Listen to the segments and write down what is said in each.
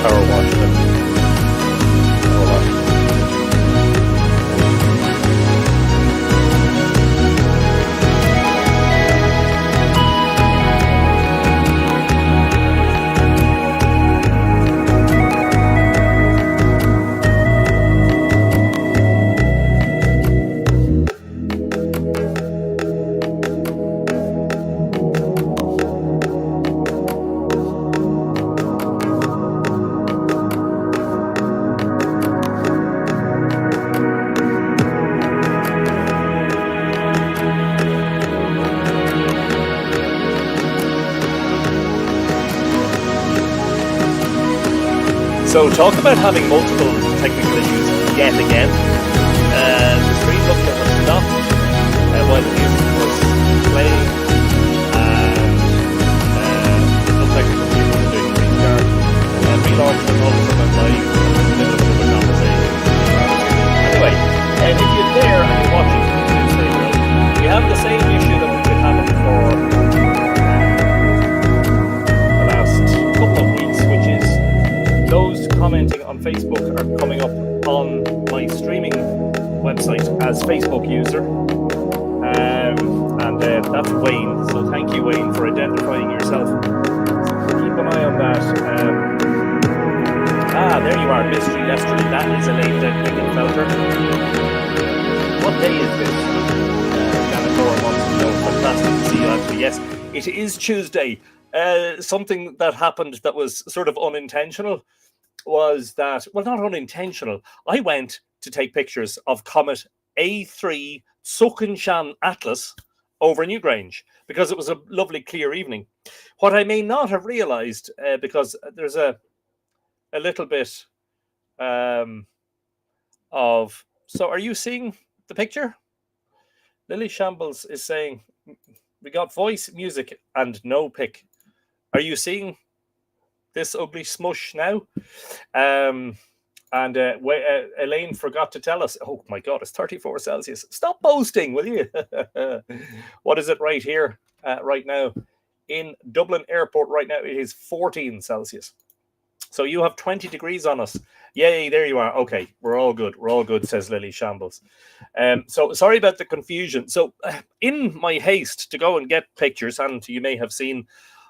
power wash them. Hold on. So talk about having multiple technical issues yet again. The stream looked to have stopped while the music was playing, and it looked like the computer was doing a restart. Relaunched and all of a sudden live in the middle of another conversation. Anyway, if you're there and you're watching, please say hello. We have the same issue that we've been having for the last couple of weeks, which is those commenting on Facebook are coming up on my streaming website as Facebook user. And that's Wayne. So thank you, Wayne, for identifying yourself. So keep an eye on that. There you are, Mystery Yesterday. That is Elaine Dead-Felter. What day is this? Janet Moore wants to know. Fantastic to see you, actually. Yes, it is Tuesday. Something that happened that was sort of unintentional was that, well, not unintentional. I went to take pictures of Comet A3 Tsuchinshan-Atlas over Newgrange because it was a lovely clear evening. What I may not have realized, because there's a little bit of... So are you seeing the picture? Lily Shambles is saying, we got voice, music, and no pic. Are you seeing this ugly smush now? Elaine forgot to tell us. Oh my God, it's 34 Celsius. Stop boasting, will you? What is it right here, right now? In Dublin Airport right now, it is 14 Celsius. So you have 20 degrees on us. Yay, there you are. Okay, we're all good. We're all good, says Lily Shambles. So sorry about the confusion. So in my haste to go and get pictures, and you may have seen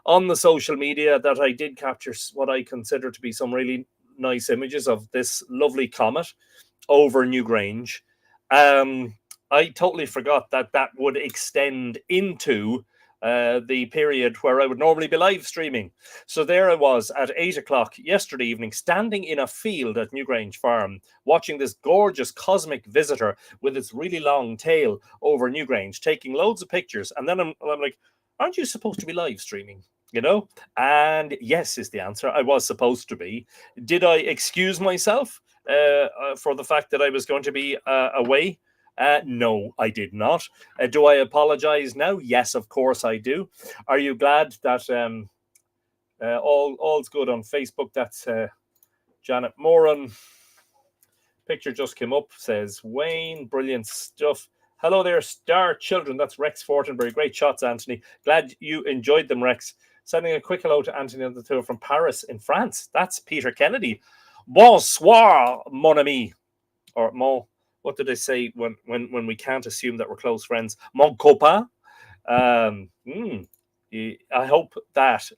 on the social media that I did capture what I consider to be some really nice images of this lovely comet over Newgrange. I totally forgot that that would extend into the period where I would normally be live streaming. So there I was at 8 o'clock yesterday evening, standing in a field at Newgrange Farm, watching this gorgeous cosmic visitor with its really long tail over Newgrange, taking loads of pictures. And then I'm like, aren't you supposed to be live streaming? You know? And yes is the answer. I was supposed to be. Did I excuse myself for the fact that I was going to be away? No, I did not. Do I apologize now? Yes, of course I do. Are you glad that all's good on Facebook? That's Janet Moran. Picture just came up, says Wayne. Brilliant stuff. Hello there, Star Children. That's Rex Fortenberry. Great shots, Anthony. Glad you enjoyed them, Rex. Sending a quick hello to Anthony on the tour from Paris in France. That's Peter Kennedy. Bonsoir, mon ami. Or mon, what did I say when we can't assume that we're close friends? Mon copain. I hope that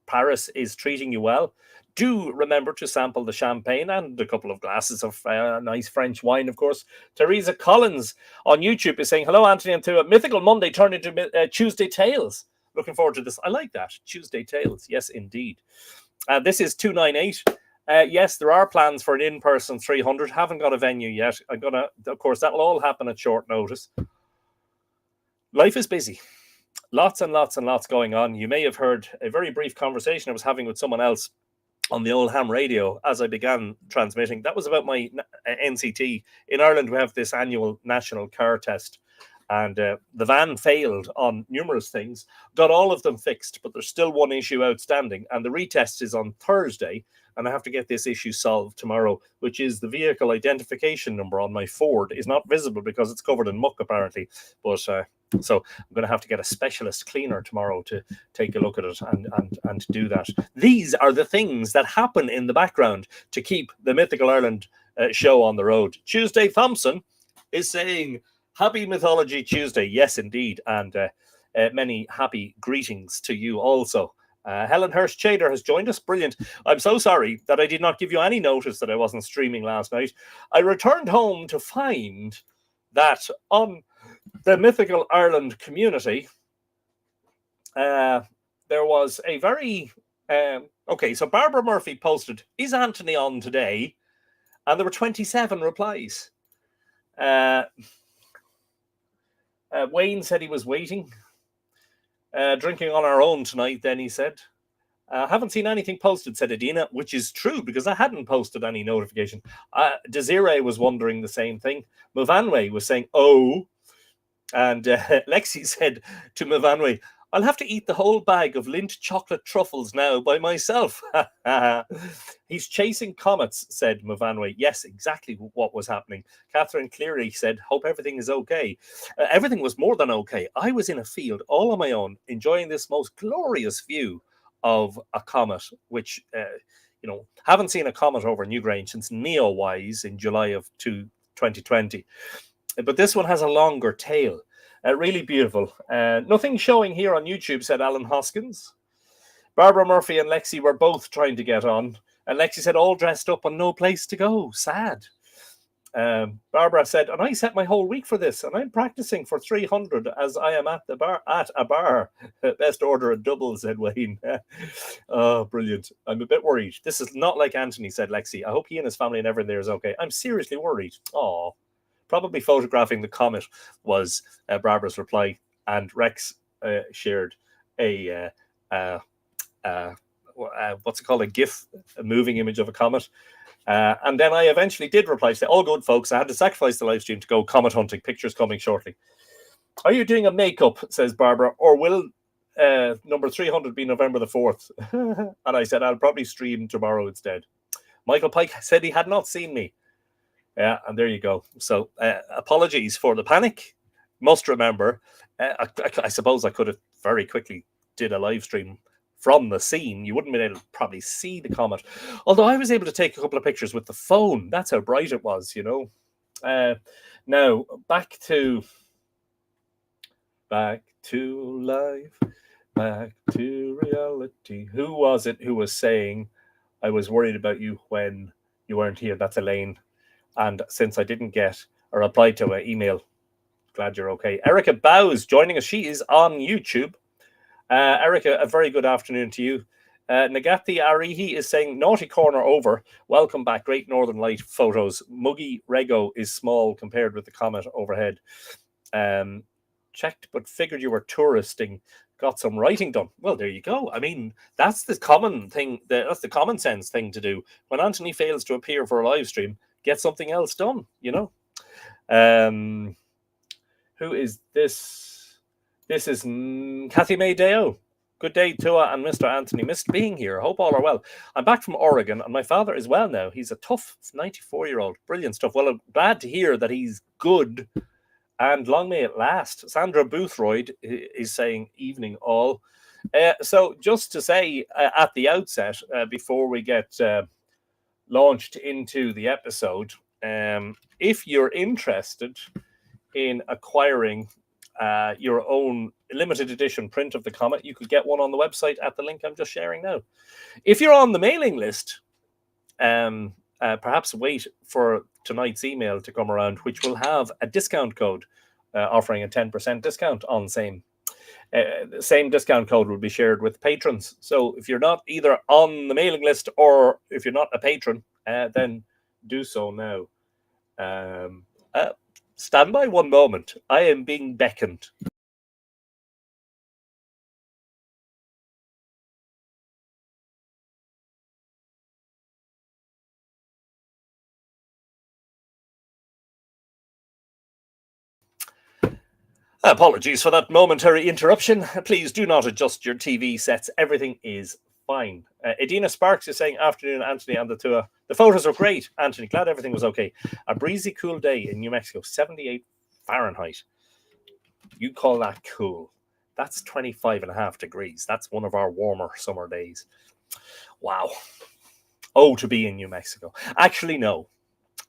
Paris is treating you well. Do remember to sample the champagne and a couple of glasses of nice French wine, of course. Teresa Collins on YouTube is saying, hello, Anthony and Tua. Mythical Monday turned into Tuesday Tales. Looking forward to this. I like that. Tuesday Tales. Yes, indeed. This is 298. Yes, there are plans for an in-person 300. Haven't got a venue yet. Of course, that'll all happen at short notice. Life is busy. Lots and lots and lots going on. You may have heard a very brief conversation I was having with someone else on the old ham radio as I began transmitting. That was about my NCT. In Ireland, we have this annual national car test, and the van failed on numerous things, got all of them fixed, but there's still one issue outstanding, and the retest is on Thursday, and I have to get this issue solved tomorrow, which is the vehicle identification number on my Ford is not visible because it's covered in muck, apparently, but So I'm going to have to get a specialist cleaner tomorrow to take a look at it and do that. These are the things that happen in the background to keep the Mythical Ireland show on the road. Tuesday Thompson is saying, Happy Mythology Tuesday. Yes, indeed. And many happy greetings to you also. Helen Hirsch Chader has joined us. Brilliant. I'm so sorry that I did not give you any notice that I wasn't streaming last night. I returned home to find that on the Mythical Ireland community, there was a very... okay, so Barbara Murphy posted, is Anthony on today? And there were 27 replies. Wayne said he was waiting. Drinking on our own tonight, then he said. Haven't seen anything posted, said Adina, which is true because I hadn't posted any notification. Desiree was wondering the same thing. Movanwe was saying, oh. And Lexi said to Movanwe, I'll have to eat the whole bag of Lindt chocolate truffles now by myself. He's chasing comets, said Movanwe. Yes, exactly what was happening. Catherine Cleary said, hope everything is okay. Everything was more than okay. I was in a field all on my own, enjoying this most glorious view of a comet, which, haven't seen a comet over Newgrange since Neowise in July of 2020. But this one has a longer tail. Really beautiful. Nothing showing here on YouTube, said Alan Hoskins. Barbara Murphy and Lexi were both trying to get on. And Lexi said, all dressed up and no place to go. Sad. Barbara said, and I set my whole week for this, and I'm practicing for 300 as I am at a bar. Best order a double, said Wayne. Oh, brilliant. I'm a bit worried. This is not like Anthony, said Lexi. I hope he and his family and everyone there is okay. I'm seriously worried. Oh. Probably photographing the comet was Barbara's reply, and Rex shared a what's it called, a GIF, a moving image of a comet. And then I eventually did reply, say, all good, folks. I had to sacrifice the live stream to go comet hunting. Pictures coming shortly. Are you doing a makeup, says Barbara, or will number 300 be November the 4th? And I said, I'll probably stream tomorrow instead. Michael Pike said he had not seen me. Yeah, and there you go. So apologies for the panic. Must remember, I suppose I could have very quickly did a live stream from the scene. You wouldn't have been able to probably see the comet. Although I was able to take a couple of pictures with the phone. That's how bright it was, Now, back to life, back to reality. Who was it who was saying, I was worried about you when you weren't here? That's Elaine. And since I didn't get a reply to an email, glad you're okay. Erica Bowes joining us. She is on YouTube. Erica, a very good afternoon to you. Nagati Arihi is saying, naughty corner over. Welcome back. Great Northern Light photos. Muggy Rego is small compared with the comet overhead. Checked, but figured you were touristing. Got some writing done. Well, there you go. I mean, that's the common thing. That's the common sense thing to do. When Anthony fails to appear for a live stream, get something else done, Who is this? This is Kathy May Deo. Good day, Tua and Mr. Anthony. Missed being here. Hope all are well. I'm back from Oregon, and my father is well now. He's a tough 94-year-old. Brilliant stuff. Well, I'm glad to hear that he's good, and long may it last. Sandra Boothroyd is saying, evening all. So just to say at the outset, before we get launched into the episode, if you're interested in acquiring your own limited edition print of the comet, you could get one on the website at the link I'm just sharing now. If you're on the mailing list, perhaps wait for tonight's email to come around, which will have a discount code offering a 10% discount on same. The same discount code will be shared with patrons. So if you're not either on the mailing list or if you're not a patron, then do so now. Stand by one moment. I am being beckoned. Apologies for that momentary interruption. Please do not adjust your TV sets. Everything is fine. Edina Sparks is saying, afternoon, Anthony and the Tua. The photos are great, Anthony. Glad everything was okay. A breezy, cool day in New Mexico, 78 Fahrenheit. You call that cool? That's 25.5 degrees. That's one of our warmer summer days. Wow. Oh, to be in New Mexico. Actually, no.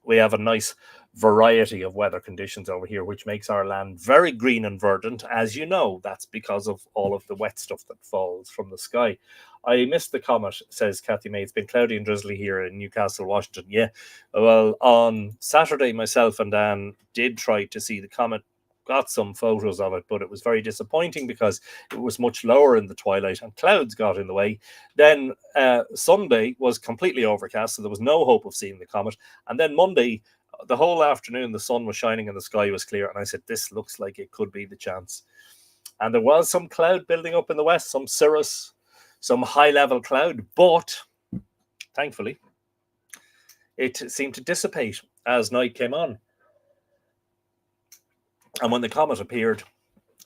We have a nice variety of weather conditions over here, which makes our land very green and verdant. As you know, that's because of all of the wet stuff that falls from the sky. I missed the comet, says Kathy May. It's been cloudy and drizzly here in Newcastle, Washington. Yeah, well, on Saturday, myself and Dan did try to see the comet, got some photos of it, but it was very disappointing because it was much lower in the twilight and clouds got in the way. Then Sunday was completely overcast, so there was no hope of seeing the comet. And then Monday, the whole afternoon, the sun was shining and the sky was clear. And I said, this looks like it could be the chance. And there was some cloud building up in the west, some cirrus, some high-level cloud. But thankfully, it seemed to dissipate as night came on. And when the comet appeared,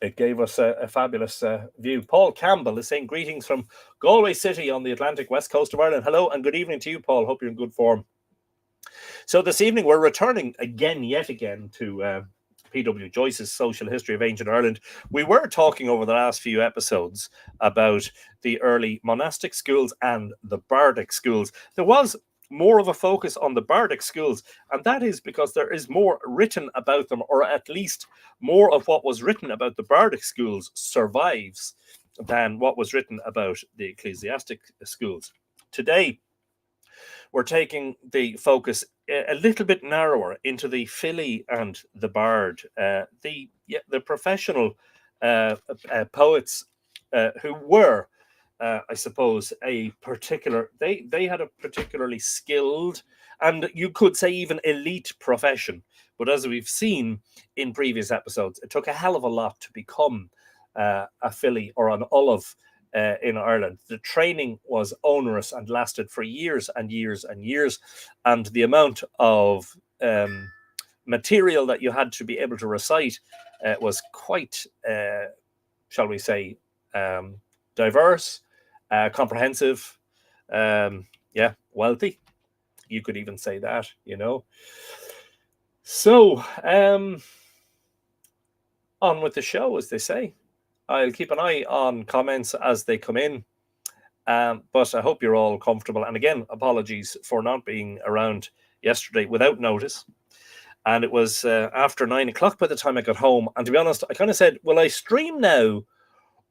it gave us a fabulous view. Paul Campbell is saying, greetings from Galway City on the Atlantic west coast of Ireland. Hello and good evening to you, Paul. Hope you're in good form. So this evening, we're returning yet again to P.W. Joyce's Social History of Ancient Ireland. We were talking over the last few episodes about the early monastic schools and the Bardic schools. There was more of a focus on the Bardic schools, and that is because there is more written about them, or at least more of what was written about the Bardic schools survives than what was written about the ecclesiastic schools. Today, we're taking the focus a little bit narrower into the fili and the bard, the professional poets who were, I suppose, they had a particularly skilled, and you could say even elite profession. But as we've seen in previous episodes, it took a hell of a lot to become a fili or an olive in Ireland. The training was onerous and lasted for years and years and years. And the amount of material that you had to be able to recite was quite, shall we say, diverse, comprehensive, wealthy. You could even say that, you know. So, on with the show, as they say. I'll keep an eye on comments as they come in, but I hope you're all comfortable. And again, apologies for not being around yesterday without notice. And it was after 9 o'clock by the time I got home. And to be honest, I kind of said, will I stream now,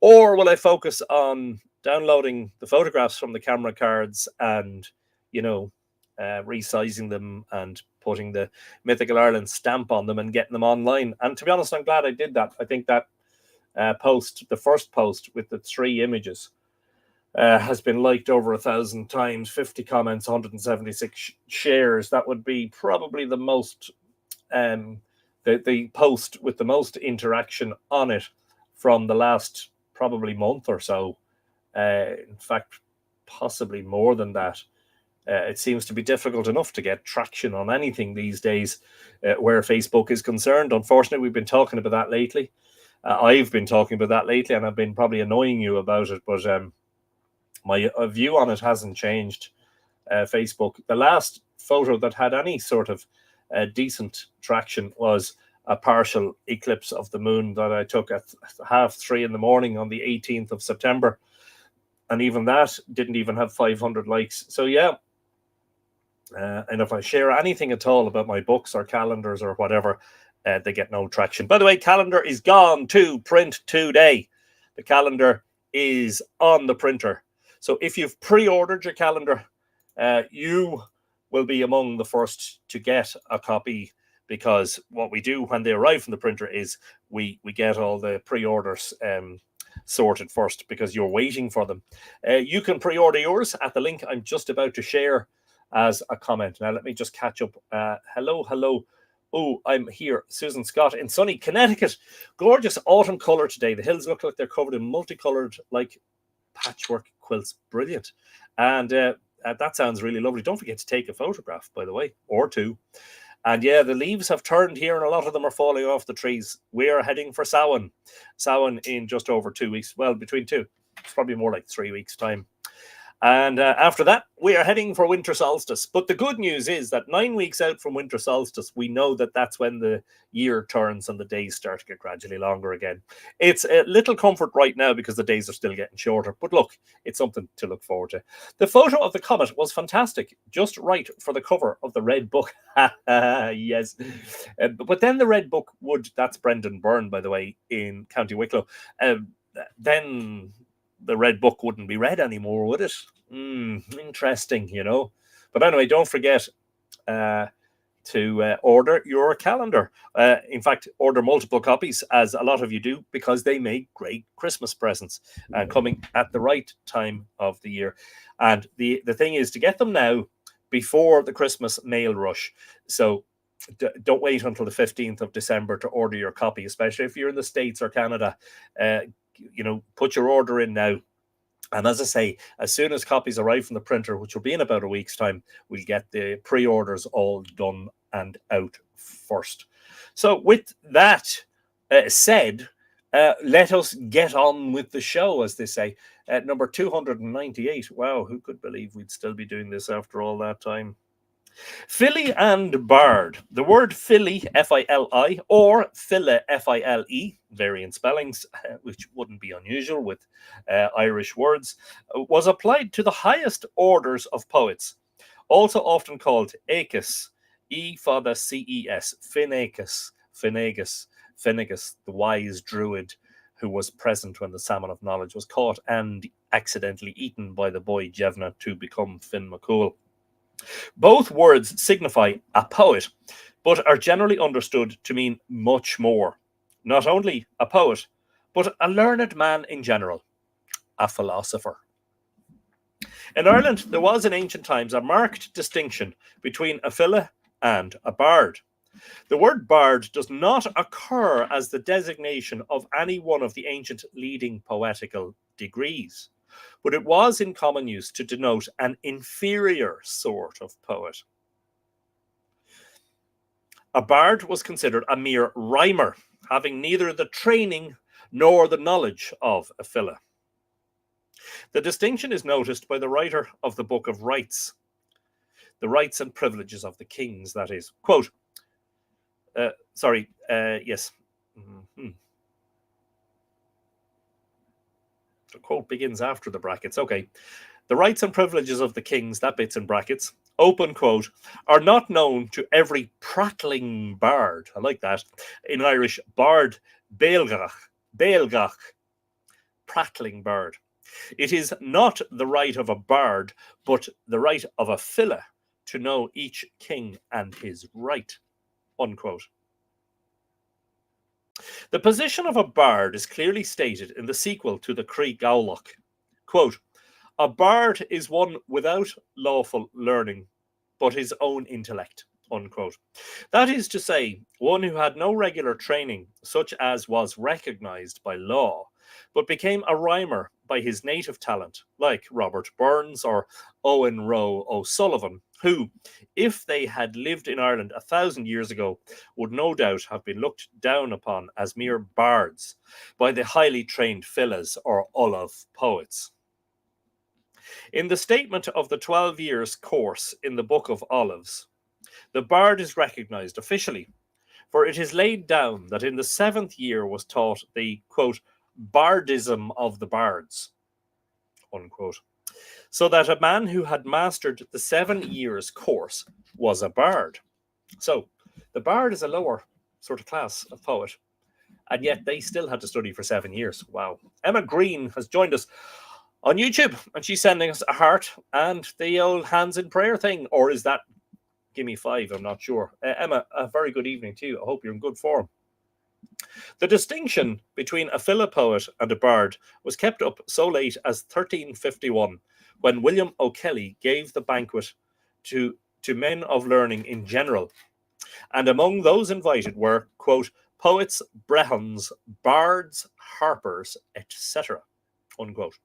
or will I focus on downloading the photographs from the camera cards and, resizing them and putting the Mythical Ireland stamp on them and getting them online? And to be honest, I'm glad I did that. I think that the first post with the 3 images has been liked over 1,000 times, 50 comments, 176 shares. That would be probably the most, the post with the most interaction on it from the last probably month or so. In fact, possibly more than that. It seems to be difficult enough to get traction on anything these days where Facebook is concerned. Unfortunately, we've been talking about that lately. I've been talking about that lately, and I've been probably annoying you about it, but my view on it hasn't changed. Facebook, the last photo that had any sort of decent traction was a partial eclipse of the moon that I took at 3:30 in the morning on the 18th of September. And even that didn't even have 500 likes. So yeah. And if I share anything at all about my books or calendars or whatever, they get no traction. By the way, calendar is gone to print today. The calendar is on the printer. So if you've pre-ordered your calendar, you will be among the first to get a copy, because what we do when they arrive from the printer is we get all the pre-orders sorted first, because you're waiting for them. You can pre-order yours at the link I'm just about to share as a comment. Now, let me just catch up. Hello. Oh, I'm here. Susan Scott in sunny Connecticut. Gorgeous autumn color today. The hills look like they're covered in multicolored, like patchwork quilts. Brilliant. And that sounds really lovely. Don't forget to take a photograph, by the way, or 2. And yeah, the leaves have turned here and a lot of them are falling off the trees. We are heading for Samhain. Samhain in just over 2 weeks. Well, between 2. It's probably more like 3 weeks' time. And after that, we are heading for winter solstice. But the good news is that 9 weeks out from winter solstice, we know that that's when the year turns and the days start to get gradually longer again. It's a little comfort right now because the days are still getting shorter. But look, it's something to look forward to. The photo of the comet was fantastic, just right for the cover of the Red Book. Yes. But then the Red Book would, that's Brendan Byrne, by the way, in County Wicklow. Then the Red Book wouldn't be read anymore, would it? Interesting, you know. But anyway, don't forget to order your calendar. In fact, order multiple copies, as a lot of you do, because they make great Christmas presents coming at the right time of the year. And the thing is to get them now before the Christmas mail rush. So don't wait until the 15th of December to order your copy, especially if you're in the States or Canada. You know, put your order in now. And as I say, as soon as copies arrive from the printer, which will be in about a week's time, we'll get the pre-orders all done and out first. So with that said, let us get on with the show, as they say. Number 298. Wow, who could believe we'd still be doing this after all that time? Fili and bard. The word fili, F-I-L-I, or file, F-I-L-E, variant spellings, which wouldn't be unusual with Irish words, was applied to the highest orders of poets, also often called Acis, E-C-E-S, Finacus, Finnegus, the wise druid who was present when the salmon of knowledge was caught and accidentally eaten by the boy Jevna to become Finn McCool. Both words signify a poet, but are generally understood to mean much more. Not only a poet, but a learned man in general, a philosopher. In Ireland, there was in ancient times a marked distinction between a file and a bard. The word bard does not occur as the designation of any one of the ancient leading poetical degrees, but it was in common use to denote an inferior sort of poet. A bard was considered a mere rhymer, having neither the training nor the knowledge of a file. The distinction is noticed by the writer of the Book of Rights, the rights and privileges of the kings, that is. Quote, yes. The quote begins after the brackets. Okay. The rights and privileges of the kings, that bit's in brackets, open quote, are not known to every prattling bard. I like that. In Irish, bard, Bailgach, prattling bard. It is not the right of a bard, but the right of a file to know each king and his right, unquote. The position of a bard is clearly stated in the sequel to the Cree Gowloch. Quote, a bard is one without lawful learning, but his own intellect, unquote. That is to say, one who had no regular training, such as was recognized by law, but became a rhymer by his native talent, like Robert Burns or Owen Roe O'Sullivan, who, if they had lived in Ireland 1,000 years ago, would no doubt have been looked down upon as mere bards by the highly trained files or Olav poets. In the statement of the 12 years course in the Book of Olives, the bard is recognized officially, for it is laid down that in the 7th year was taught the, quote, bardism of the bards, unquote, so that a man who had mastered the 7 years course was a bard. So the bard is a lower sort of class of poet, and yet they still had to study for 7 years. Wow. Emma Green has joined us on YouTube, and she's sending us a heart and the old hands in prayer thing, or is that give me 5? I'm not sure. Emma, a very good evening to you. I hope you're in good form. The distinction between a file poet and a bard was kept up so late as 1351, when William O'Kelly gave the banquet to men of learning in general. And among those invited were, quote, poets, brehons, bards, harpers, etc., unquote.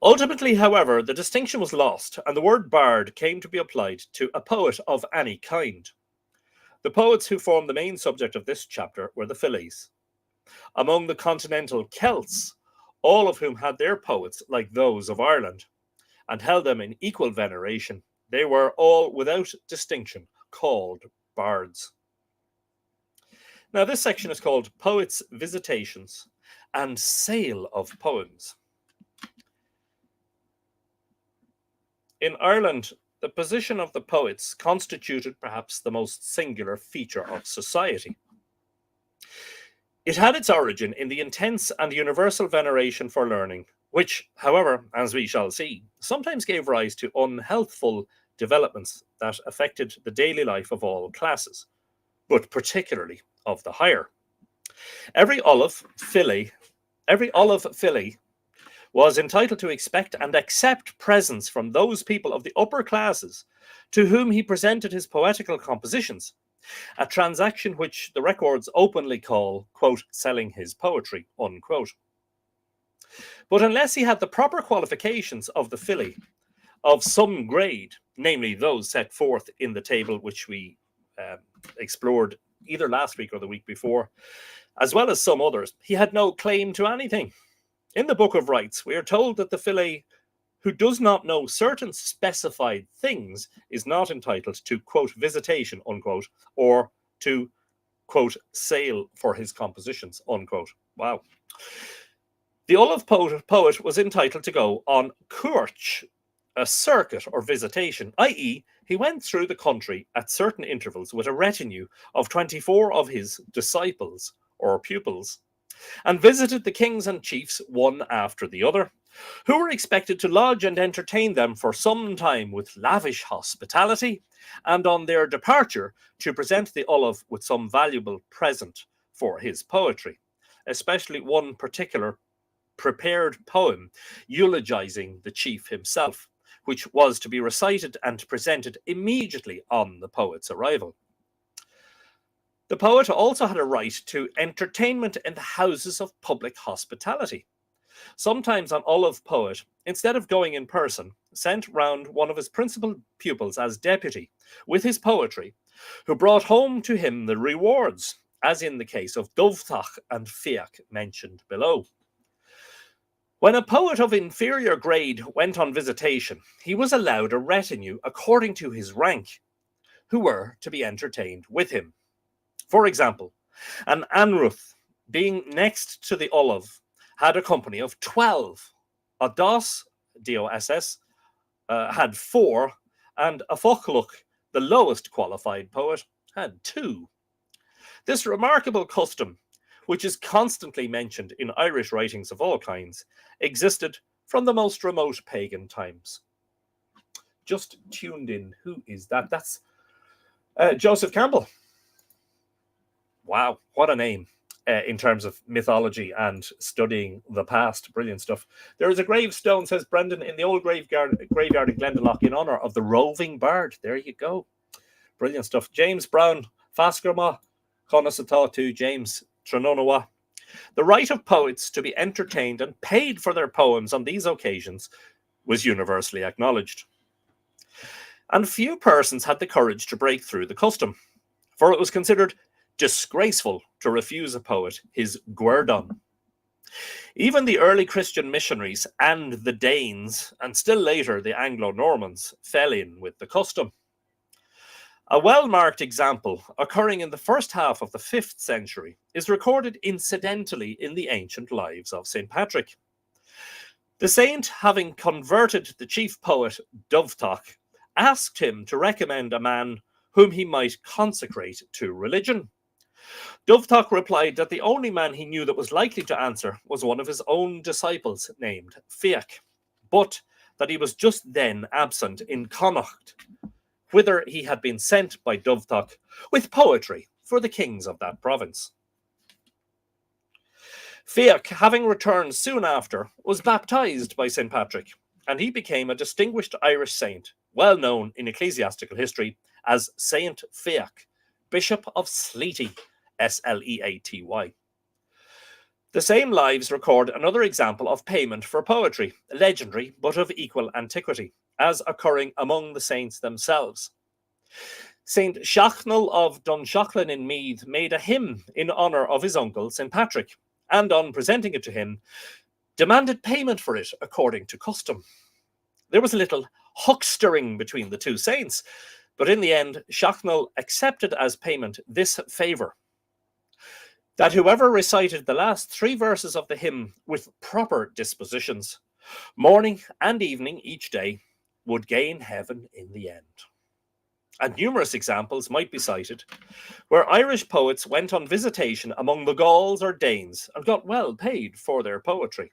Ultimately, however, the distinction was lost, and the word bard came to be applied to a poet of any kind. The poets who form the main subject of this chapter were the files. Among the continental Celts, all of whom had their poets like those of Ireland, and held them in equal veneration. They were all, without distinction, called bards. Now, this section is called Poets' Visitations and Sale of Poems. In Ireland, the position of the poets constituted perhaps the most singular feature of society. It had its origin in the intense and universal veneration for learning, which, however, as we shall see, sometimes gave rise to unhealthful developments that affected the daily life of all classes, but particularly of the higher. Every olive fili was entitled to expect and accept presents from those people of the upper classes to whom he presented his poetical compositions, a transaction which the records openly call, quote, selling his poetry, unquote. But unless he had the proper qualifications of the fili of some grade, namely those set forth in the table which we explored either last week or the week before, as well as some others, he had no claim to anything. In the Book of Rights, we are told that the fili who does not know certain specified things is not entitled to, quote, visitation, unquote, or to, quote, sale for his compositions, unquote. Wow. The olive poet was entitled to go on courch, a circuit or visitation, i.e., he went through the country at certain intervals with a retinue of 24 of his disciples or pupils, and visited the kings and chiefs one after the other, who were expected to lodge and entertain them for some time with lavish hospitality, and on their departure to present the olive with some valuable present for his poetry, especially one particular prepared poem eulogizing the chief himself, which was to be recited and presented immediately on the poet's arrival. The poet also had a right to entertainment in the houses of public hospitality. Sometimes an olive poet, instead of going in person, sent round one of his principal pupils as deputy with his poetry, who brought home to him the rewards, as in the case of Dovthach and Fiach mentioned below. When a poet of inferior grade went on visitation, he was allowed a retinue according to his rank, who were to be entertained with him. For example, an Anruth, being next to the olive, had a company of 12. A Dos, D-O-S-S, had 4, and a Fochluk, the lowest qualified poet, had 2. This remarkable custom, which is constantly mentioned in Irish writings of all kinds, existed from the most remote pagan times. Just tuned in. Who is that? That's Joseph Campbell. Wow, what a name in terms of mythology and studying the past. Brilliant stuff. There is a gravestone, says Brendan, in the old graveyard in Glendalough in honour of the roving bard. There you go. Brilliant stuff. James Brown, Faskerma, Conasatatu, James Tranonawa. The right of poets to be entertained and paid for their poems on these occasions was universally acknowledged. And few persons had the courage to break through the custom, for it was considered disgraceful to refuse a poet his guerdon. Even the early Christian missionaries and the Danes, and still later the Anglo-Normans, fell in with the custom. A well-marked example, occurring in the first half of the 5th century, is recorded incidentally in the ancient lives of St. Patrick. The saint, having converted the chief poet Dovthach, asked him to recommend a man whom he might consecrate to religion. Dovthach replied that the only man he knew that was likely to answer was one of his own disciples named Fiach, but that he was just then absent in Connacht, whither he had been sent by Dovthach with poetry for the kings of that province. Fiach, having returned soon after, was baptized by St. Patrick, and he became a distinguished Irish saint, well known in ecclesiastical history as Saint Fiach, Bishop of Sleaty, S-L-E-A-T-Y. The same lives record another example of payment for poetry, legendary but of equal antiquity, as occurring among the saints themselves. Saint Shachnal of Dunshaughlin in Meath made a hymn in honour of his uncle St. Patrick, and on presenting it to him, demanded payment for it according to custom. There was a little huckstering between the two saints, but in the end, Shachnal accepted as payment this favour, that whoever recited the last 3 verses of the hymn with proper dispositions, morning and evening each day, would gain heaven in the end. And numerous examples might be cited where Irish poets went on visitation among the Gauls or Danes and got well paid for their poetry.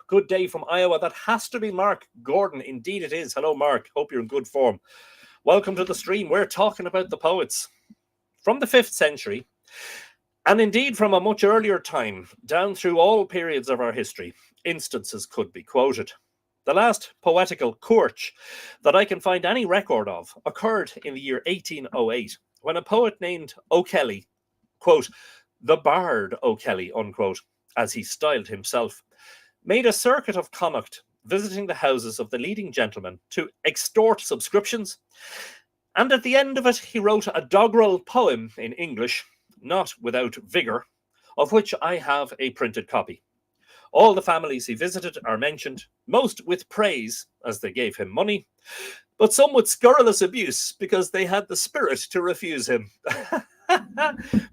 Good day from Iowa. That has to be Mark Gordon. Indeed it is. Hello, Mark. Hope you're in good form. Welcome to the stream. We're talking about the poets from the 5th century, and indeed from a much earlier time, down through all periods of our history. Instances could be quoted. The last poetical courch that I can find any record of occurred in the year 1808, when a poet named O'Kelly, quote, the Bard O'Kelly, unquote, as he styled himself, made a circuit of Connacht, visiting the houses of the leading gentlemen to extort subscriptions, and at the end of it he wrote a doggerel poem in English, not without vigour, of which I have a printed copy. All the families he visited are mentioned, most with praise, as they gave him money, but some with scurrilous abuse, because they had the spirit to refuse him.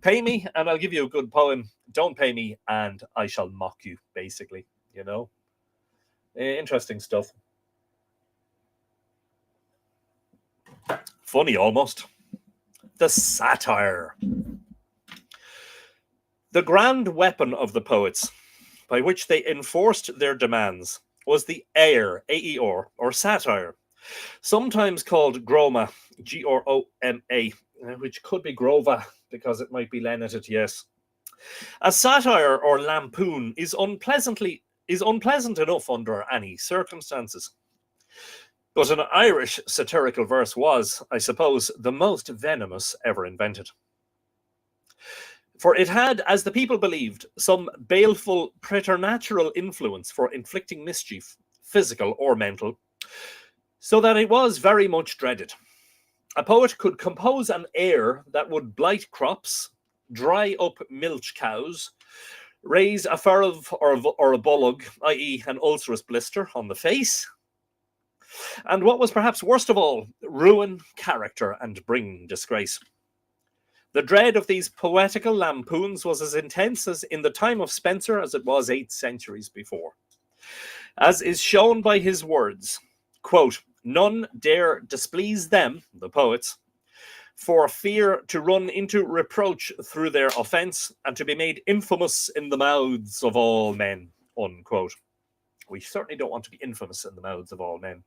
Pay me, and I'll give you a good poem. Don't pay me, and I shall mock you, basically, you know. Interesting stuff. Funny, almost. The satire. The grand weapon of the poets, by which they enforced their demands, was the air, A-E-R, or satire, sometimes called groma, G-R-O-M-A, which could be grova, because it might be lenneted, yes. A satire or lampoon is unpleasant enough under any circumstances. But an Irish satirical verse was, I suppose, the most venomous ever invented. For it had, as the people believed, some baleful preternatural influence for inflicting mischief, physical or mental, so that it was very much dreaded. A poet could compose an air that would blight crops, dry up milch cows, raise a farv or a bullock, i.e. an ulcerous blister on the face, and what was perhaps worst of all, ruin character and bring disgrace. The dread of these poetical lampoons was as intense as in the time of Spenser as it was 8 centuries before. As is shown by his words, quote, none dare displease them, the poets, for fear to run into reproach through their offence and to be made infamous in the mouths of all men, unquote. We certainly don't want to be infamous in the mouths of all men.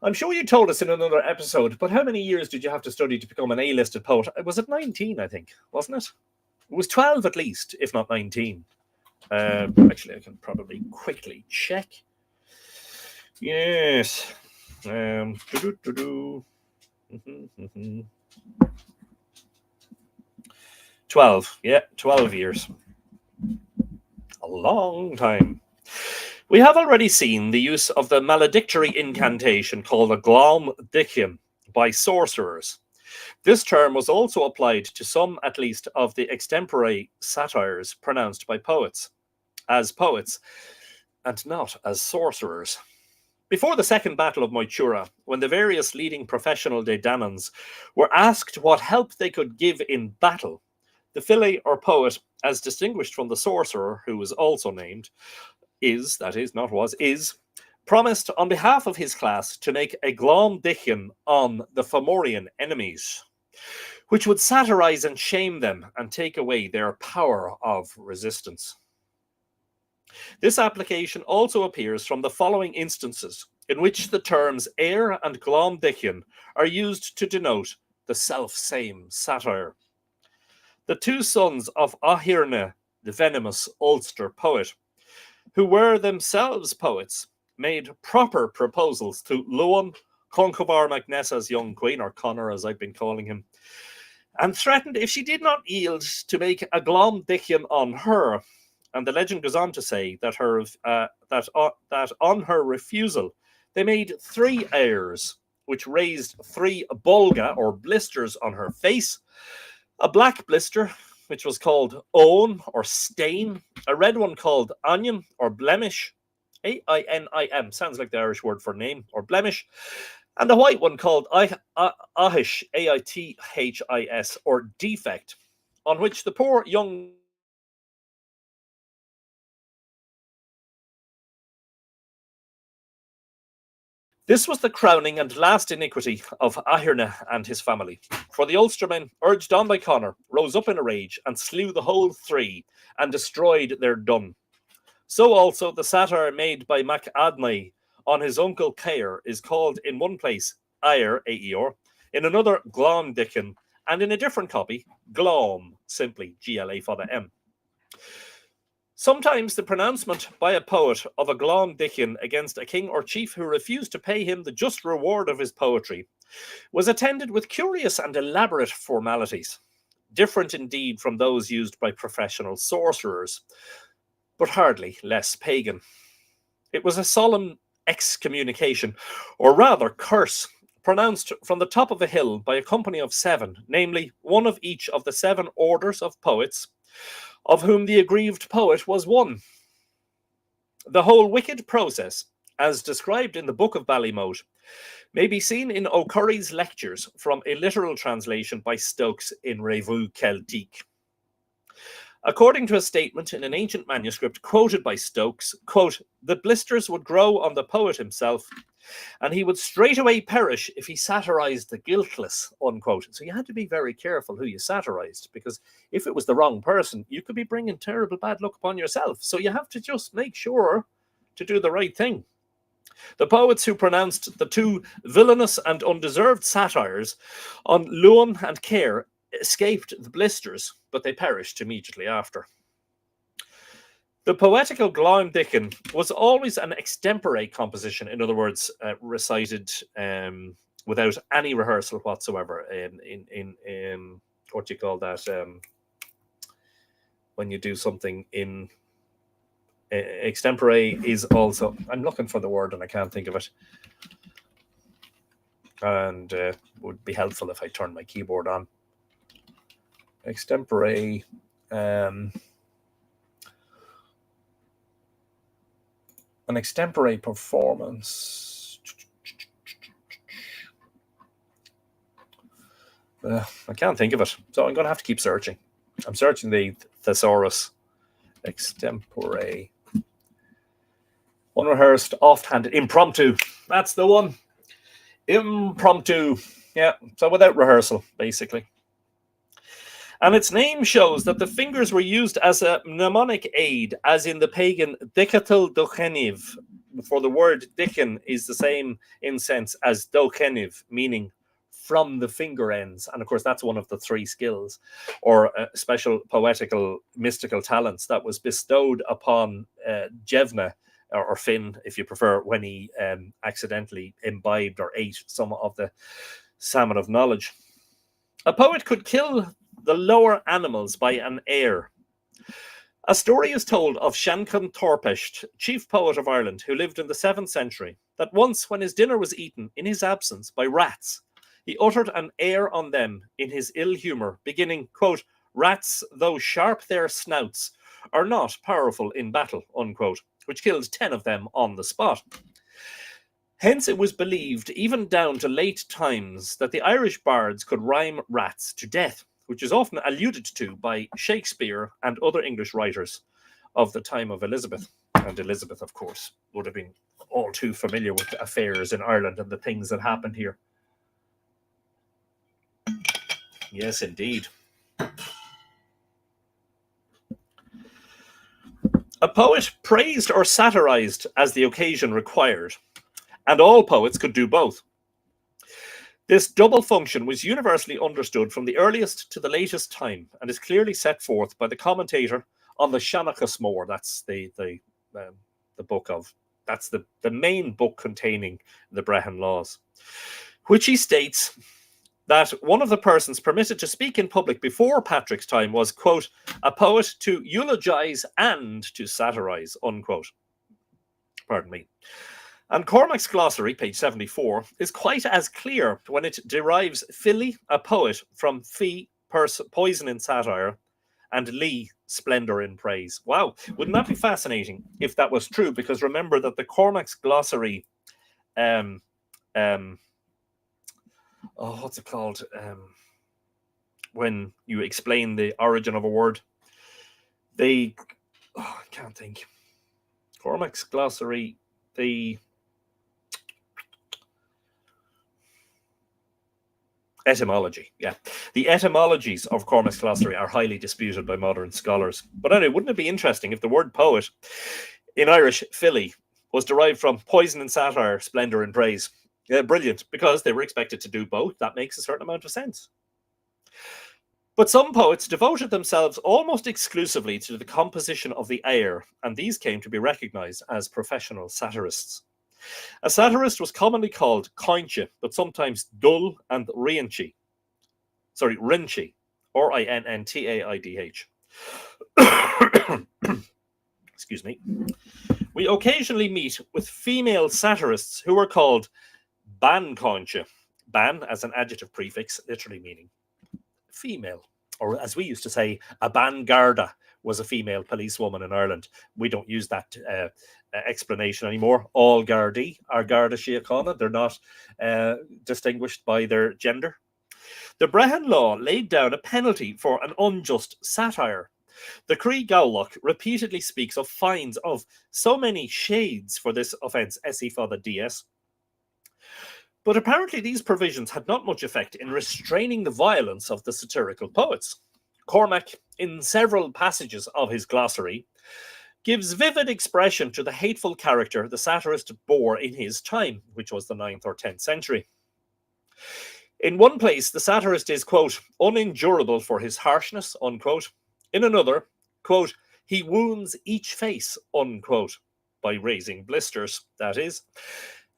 I'm sure you told us in another episode, but how many years did you have to study to become an A-listed poet? Was it 19, I think, wasn't it? It was 12 at least, if not 19. Actually, I can probably quickly check. Yes. 12. Yeah, 12 years. A long time. We have already seen the use of the maledictory incantation called a glom dichem by sorcerers. This term was also applied to some, at least, of the extempore satires pronounced by poets, as poets, and not as sorcerers. Before the Second Battle of Moytura, when the various leading professional Daedanans were asked what help they could give in battle, the fili or poet, as distinguished from the sorcerer, who was also named, is, promised on behalf of his class to make a glom dichem on the Fomorian enemies, which would satirize and shame them and take away their power of resistance. This application also appears from the following instances, in which the terms air and glom dichem are used to denote the self-same satire. The 2 sons of Ahirne, the venomous Ulster poet, who were themselves poets, made proper proposals to Luan, Conchobar MacNessa's young queen, or Connor as I've been calling him, and threatened if she did not yield to make a glom dichem on her. And the legend goes on to say that that on her refusal, they made 3 airs, which raised 3 bulga or blisters on her face, a black blister, which was called own or stain, a red one called onion or blemish, A-I-N-I-M, sounds like the Irish word for name or blemish, and a white one called Ahish, A-I-T-H-I-S, or defect, on which the poor young This was the crowning and last iniquity of Ahirne and his family. For the Ulstermen, urged on by Connor, rose up in a rage and slew the whole three and destroyed their dun. So also the satire made by Mac Adnai on his uncle Cair is called in one place Air, A-E-R, in another Glom Dickon, and in a different copy, Glom, simply G-L-A for the M. Sometimes the pronouncement by a poet of a glom dickon against a king or chief who refused to pay him the just reward of his poetry was attended with curious and elaborate formalities, different indeed from those used by professional sorcerers, but hardly less pagan. It was a solemn excommunication, or rather curse, pronounced from the top of a hill by a company of seven, namely one of each of the seven orders of poets, of whom the aggrieved poet was one. The whole wicked process, as described in the Book of Ballymote, may be seen in O'Curry's lectures from a literal translation by Stokes in Revue Celtique. According to a statement in an ancient manuscript quoted by Stokes, quote, the blisters would grow on the poet himself, and he would straightway perish if he satirized the guiltless, unquote. So you had to be very careful who you satirized, because if it was the wrong person, you could be bringing terrible bad luck upon yourself. So you have to just make sure to do the right thing. The poets who pronounced the two villainous and undeserved satires on Luan and Cair escaped the blisters, but they perished immediately after. The poetical Gláim Dickon was always an extempore composition, in other words, recited without any rehearsal whatsoever. In what do you call that? When you do something in extempore is also, I'm looking for the word and I can't think of it. And would be helpful if I turn my keyboard on. Extempore. An extempore performance. I can't think of it, so I'm going to have to keep searching. I'm searching the thesaurus. Extempore. Unrehearsed, offhanded, impromptu. That's the one. Impromptu. Yeah, so without rehearsal, basically. And its name shows that the fingers were used as a mnemonic aid, as in the pagan Dicatal Docheniv, for the word Dickon is the same in sense as Docheniv, meaning from the finger ends. And of course, that's one of the three skills or special poetical mystical talents that was bestowed upon Jevna, or Finn, if you prefer, when he accidentally imbibed or ate some of the salmon of knowledge. A poet could kill the lower animals by an air. A story is told of Shankan Torpesht, chief poet of Ireland, who lived in the 7th century, that once when his dinner was eaten in his absence by rats, he uttered an air on them in his ill humour, beginning, quote, rats, though sharp their snouts, are not powerful in battle, unquote, which killed 10 of them on the spot. Hence it was believed, even down to late times, that the Irish bards could rhyme rats to death, which is often alluded to by Shakespeare and other English writers of the time of Elizabeth. And Elizabeth, of course, would have been all too familiar with the affairs in Ireland and the things that happened here. Yes, indeed. A poet praised or satirized as the occasion required, and all poets could do both. This double function was universally understood from the earliest to the latest time, and is clearly set forth by the commentator on the Seanachas Mór. That's the book of, that's the main book containing the Brehon laws, which he states that one of the persons permitted to speak in public before Patrick's time was, quote, a poet to eulogize and to satirize, unquote. Pardon me. And Cormac's glossary, page 74, is quite as clear when it derives fili, a poet, from fi, poison in satire, and Lee, splendor in praise. Wow, wouldn't that be fascinating if that was true? Because remember that the Cormac's glossary, what's it called? When you explain the origin of a word, I can't think. Cormac's glossary, the etymology, yeah. The etymologies of Cormac's glossary are highly disputed by modern scholars. But anyway, wouldn't it be interesting if the word poet in Irish, fili, was derived from poison and satire, splendor and praise? Yeah, brilliant, because they were expected to do both. That makes a certain amount of sense. But some poets devoted themselves almost exclusively to the composition of the air, and these came to be recognized as professional satirists. A satirist was commonly called coinche, but sometimes dull and rinchy. Sorry, rinchy, R-I-N-N-T-A-I-D-H. Excuse me. We occasionally meet with female satirists who are called ban coinche. Ban as an adjective prefix, literally meaning female. Or as we used to say, a ban garda was a female policewoman in Ireland. We don't use that explanation anymore. All Gardaí are Garda Síochána. They're not distinguished by their gender. The Brehon law laid down a penalty for an unjust satire. The Cree Gowlock repeatedly speaks of fines of so many shades for this offence, SE for the DS. But apparently these provisions had not much effect in restraining the violence of the satirical poets. Cormac, in several passages of his glossary, gives vivid expression to the hateful character the satirist bore in his time, which was the 9th or 10th century. In one place, the satirist is, quote, unendurable for his harshness, unquote. In another, quote, he wounds each face, unquote, by raising blisters, that is.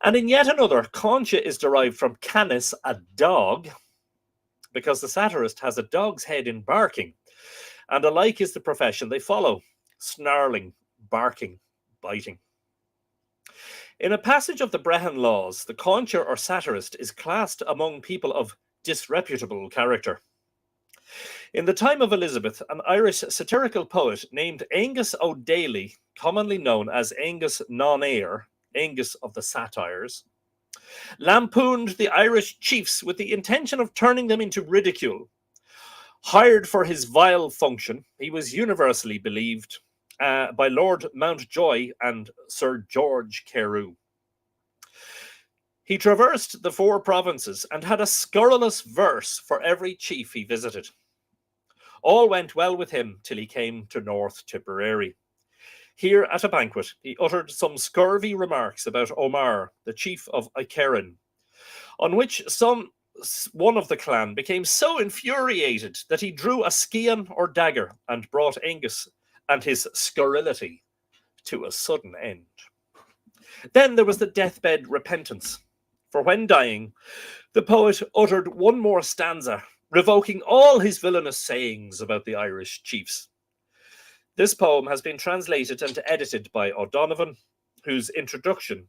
And in yet another, concha is derived from canis, a dog, because the satirist has a dog's head in barking, and alike is the profession they follow, snarling, barking, biting. In a passage of the Brehon laws, the concha or satirist is classed among people of disreputable character. In the time of Elizabeth, an Irish satirical poet named Angus O'Daly, commonly known as Angus Non-Air, Angus of the Satires, lampooned the Irish chiefs with the intention of turning them into ridicule. Hired for his vile function, he was universally believed by Lord Mountjoy and Sir George Carew. He traversed the 4 provinces and had a scurrilous verse for every chief he visited. All went well with him till he came to North Tipperary. Here at a banquet, he uttered some scurvy remarks about Omar, the chief of Icarin, on which one of the clan became so infuriated that he drew a scian or dagger and brought Angus and his scurrility to a sudden end. Then there was the deathbed repentance, for when dying, the poet uttered one more stanza, revoking all his villainous sayings about the Irish chiefs. This poem has been translated and edited by O'Donovan, whose introduction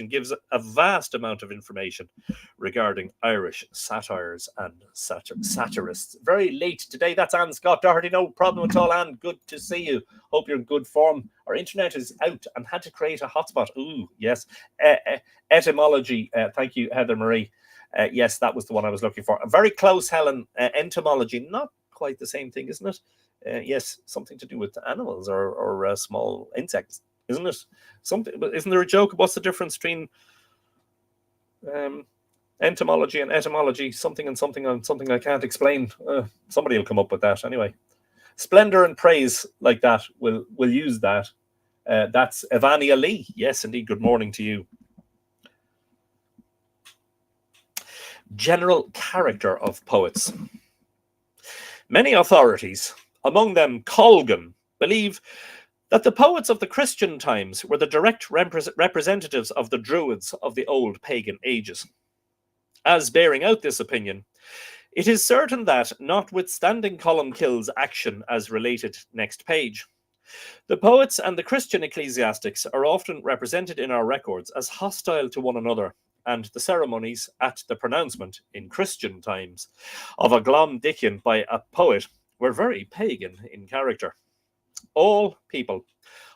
gives a vast amount of information regarding Irish satires and satirists. Very late today. That's Anne Scott Doherty. No problem at all, Anne. Good to see you. Hope you're in good form. Our internet is out and had to create a hotspot. Ooh, yes. Etymology. Thank you, Heather Marie. Yes, that was the one I was looking for. Very close, Helen. Entomology. Not quite the same thing, isn't it? Yes, something to do with animals or small insects, isn't it? Something, but isn't there a joke? What's the difference between entomology and etymology? Something and something on something I can't explain. Somebody will come up with that anyway. Splendor and praise like that. We'll use that. That's Evania Lee. Yes, indeed. Good morning to you. General character of poets. Many authorities, among them Colgan, believe that the poets of the Christian times were the direct representatives of the Druids of the old pagan ages. As bearing out this opinion, it is certain that, notwithstanding Columkill's action as related next page, the poets and the Christian ecclesiastics are often represented in our records as hostile to one another, and the ceremonies at the pronouncement in Christian times of a glom dickin by a poet were very pagan in character. All people,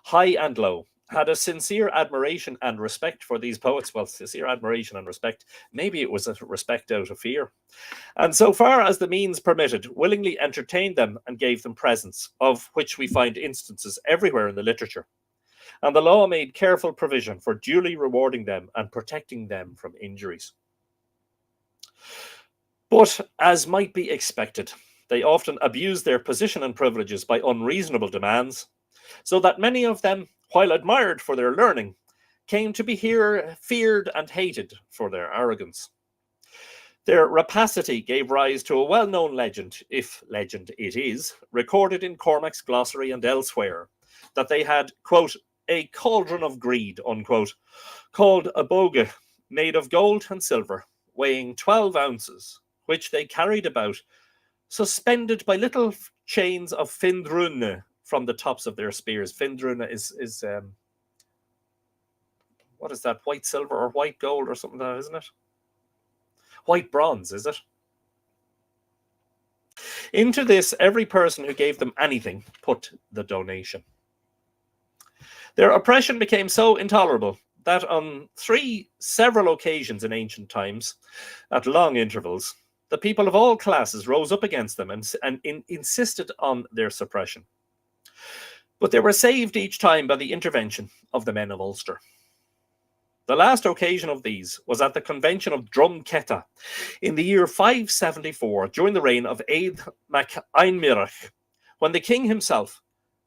high and low, had a sincere admiration and respect for these poets. Well, sincere admiration and respect. Maybe it was a respect out of fear. And so far as the means permitted, willingly entertained them and gave them presents, of which we find instances everywhere in the literature. And the law made careful provision for duly rewarding them and protecting them from injuries. But, as might be expected, they often abused their position and privileges by unreasonable demands, so that many of them, while admired for their learning, came to be feared and hated for their arrogance. Their rapacity gave rise to a well-known legend, if legend it is, recorded in Cormac's glossary and elsewhere, that they had, quote, a cauldron of greed, unquote, called a boga, made of gold and silver, weighing 12 ounces, which they carried about, suspended by little chains of findruna from the tops of their spears. Findruna is what is that? White silver or white gold or something like that, isn't it? White bronze, is it? Into this, every person who gave them anything put the donation. Their oppression became so intolerable that on 3 several occasions in ancient times, at long intervals, the people of all classes rose up against them and insisted on their suppression. But they were saved each time by the intervention of the men of Ulster. The last occasion of these was at the Convention of Drumketa in the year 574, during the reign of Eadh mac Einmirach, when the king himself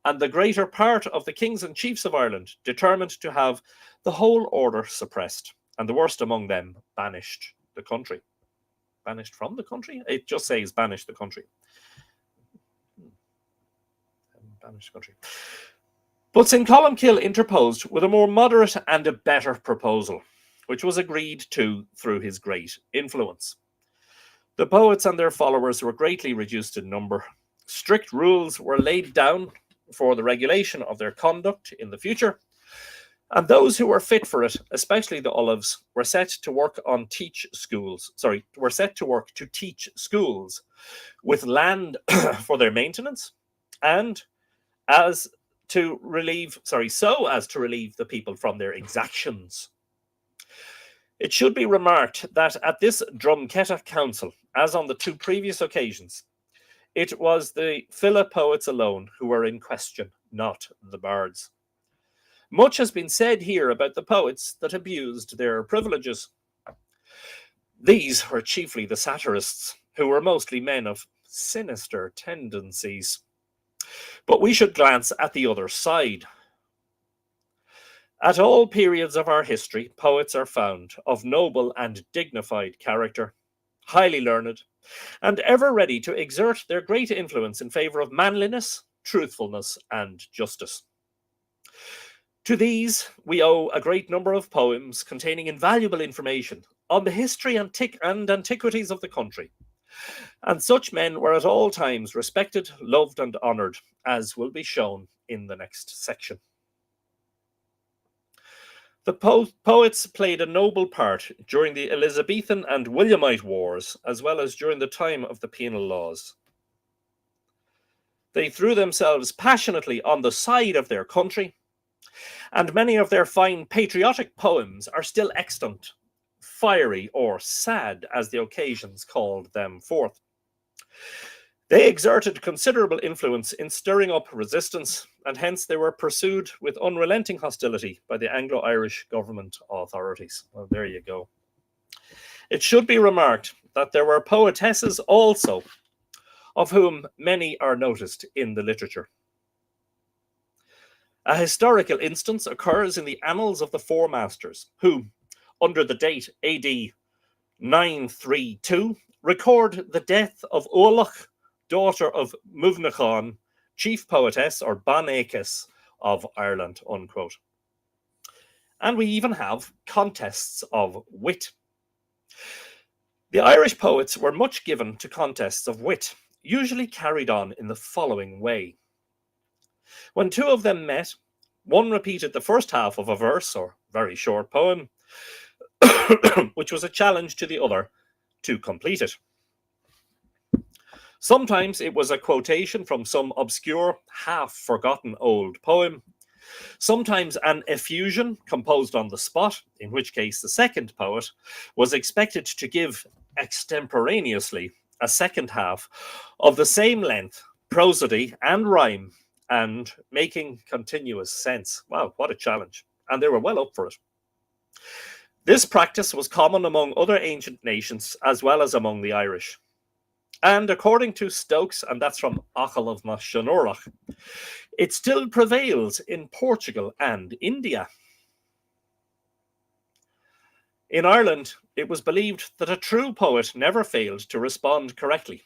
and the greater part of the kings and chiefs of Ireland determined to have the whole order suppressed, and the worst among them banished the country. Banished from the country? It just says banished the country. Banished country. But St. Columcille interposed with a more moderate and a better proposal, which was agreed to through his great influence. The poets and their followers were greatly reduced in number. Strict rules were laid down for the regulation of their conduct in the future, and those who were fit for it, especially the Olives, were set to work to teach schools with land for their maintenance, and so as to relieve the people from their exactions. It should be remarked that at this Drumketa Council, as on the 2 previous occasions, it was the fili poets alone who were in question, not the bards. Much has been said here about the poets that abused their privileges. These were chiefly the satirists, who were mostly men of sinister tendencies. But we should glance at the other side. At all periods of our history, poets are found of noble and dignified character, highly learned, and ever ready to exert their great influence in favour of manliness, truthfulness, and justice. To these, we owe a great number of poems containing invaluable information on the history and antiquities of the country. And such men were at all times respected, loved, and honoured, as will be shown in the next section. The poets played a noble part during the Elizabethan and Williamite wars, as well as during the time of the penal laws. They threw themselves passionately on the side of their country, and many of their fine patriotic poems are still extant, fiery or sad, as the occasions called them forth. They exerted considerable influence in stirring up resistance, and hence they were pursued with unrelenting hostility by the Anglo-Irish government authorities. Well, there you go. It should be remarked that there were poetesses also, of whom many are noticed in the literature. A historical instance occurs in the Annals of the Four Masters, who, under the date AD 932, record the death of Olach, daughter of Muvnachan, chief poetess or Banachus of Ireland, unquote. And we even have contests of wit. The Irish poets were much given to contests of wit, usually carried on in the following way. When 2 of them met, one repeated the first half of a verse or very short poem, which was a challenge to the other to complete it. Sometimes it was a quotation from some obscure, half-forgotten old poem. Sometimes an effusion composed on the spot, in which case the second poet was expected to give extemporaneously a second half of the same length, prosody and rhyme, and making continuous sense. Wow, what a challenge. And they were well up for it. This practice was common among other ancient nations as well as among the Irish. And according to Stokes, and that's from Achal of Mashanorach, it still prevails in Portugal and India. In Ireland, it was believed that a true poet never failed to respond correctly,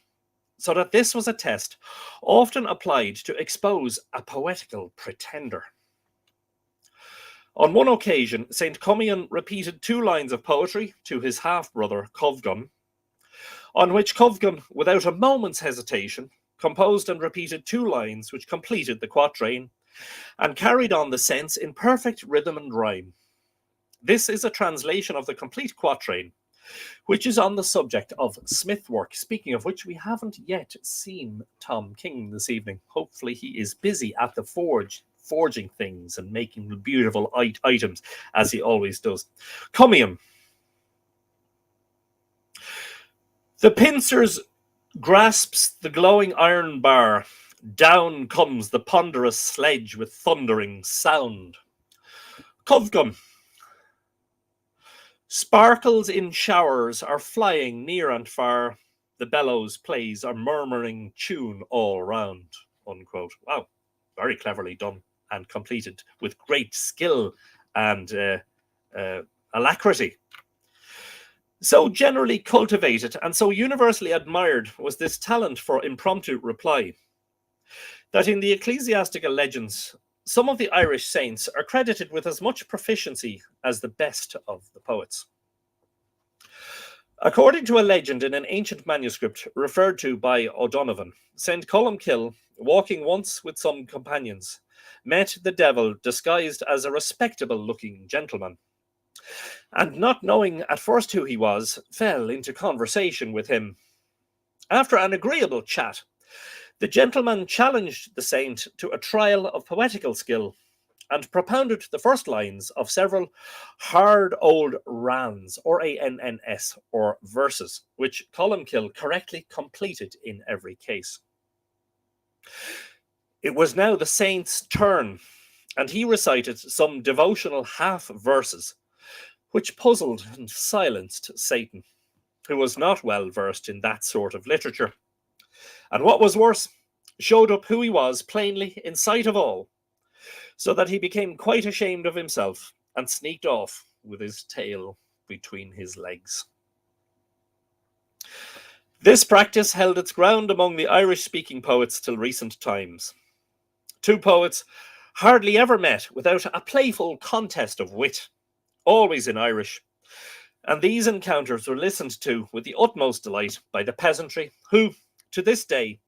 so that this was a test often applied to expose a poetical pretender. On one occasion, St. Comian repeated 2 lines of poetry to his half-brother Covgun, on which Covgun, without a moment's hesitation, composed and repeated 2 lines which completed the quatrain and carried on the sense in perfect rhythm and rhyme. This is a translation of the complete quatrain, which is on the subject of smithwork, speaking of which we haven't yet seen Tom King this evening. Hopefully he is busy at the forging things and making beautiful items, as he always does. Comium. The pincers grasps the glowing iron bar. Down comes the ponderous sledge with thundering sound. Covgun. Sparkles in showers are flying near and far. The bellows plays a murmuring tune all round. Unquote. Wow, very cleverly done and completed with great skill and alacrity. So generally cultivated and so universally admired was this talent for impromptu reply, that in the ecclesiastical legends, some of the Irish saints are credited with as much proficiency as the best of the poets. According to a legend in an ancient manuscript referred to by O'Donovan, St. Columkill, walking once with some companions, met the devil disguised as a respectable-looking gentleman, and not knowing at first who he was, fell into conversation with him. After an agreeable chat, the gentleman challenged the saint to a trial of poetical skill and propounded the first lines of several hard old rans, or A-N-N-S, or verses, which Columkill correctly completed in every case. It was now the saint's turn, and he recited some devotional half-verses, which puzzled and silenced Satan, who was not well versed in that sort of literature, and what was worse, showed up who he was plainly in sight of all, so that he became quite ashamed of himself and sneaked off with his tail between his legs. This practice held its ground among the Irish-speaking poets till recent times. 2 poets hardly ever met without a playful contest of wit, always in Irish, and these encounters were listened to with the utmost delight by the peasantry, who, to this day,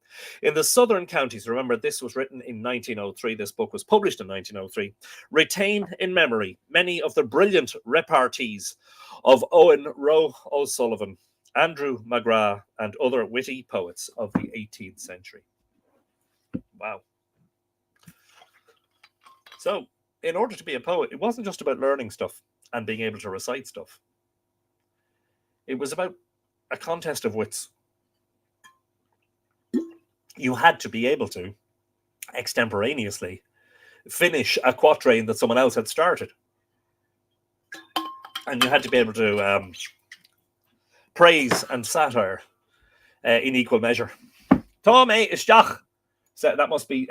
in the southern counties, remember this was written in 1903, this book was published in 1903, retain in memory many of the brilliant repartees of Owen Roe O'Sullivan, Andrew McGrath, and other witty poets of the 18th century. Wow. So, in order to be a poet, it wasn't just about learning stuff and being able to recite stuff. It was about a contest of wits. You had to be able to, extemporaneously, finish a quatrain that someone else had started. And you had to be able to praise and satire in equal measure. Tom Isteach. So that must be,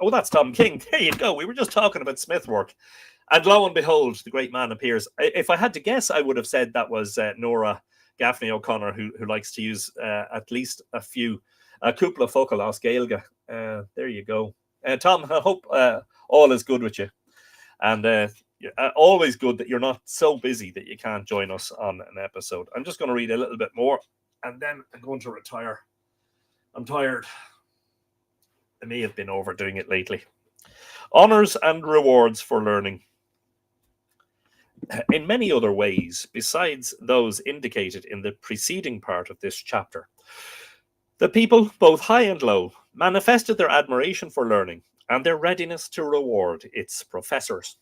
oh, that's Tom King. There you go. We were just talking about smithwork. And lo and behold, the great man appears. If I had to guess, I would have said that was Nora Gaffney O'Connor, who likes to use at least a couple of focal as Gaelga. There you go. Tom, I hope all is good with you. And always good that you're not so busy that you can't join us on an episode. I'm just going to read a little bit more, and then I'm going to retire. I'm tired. I may have been overdoing it lately. Honours and rewards for learning. in many other ways besides those indicated in the preceding part of this chapter. The people, both high and low, manifested their admiration for learning and their readiness to reward its professors.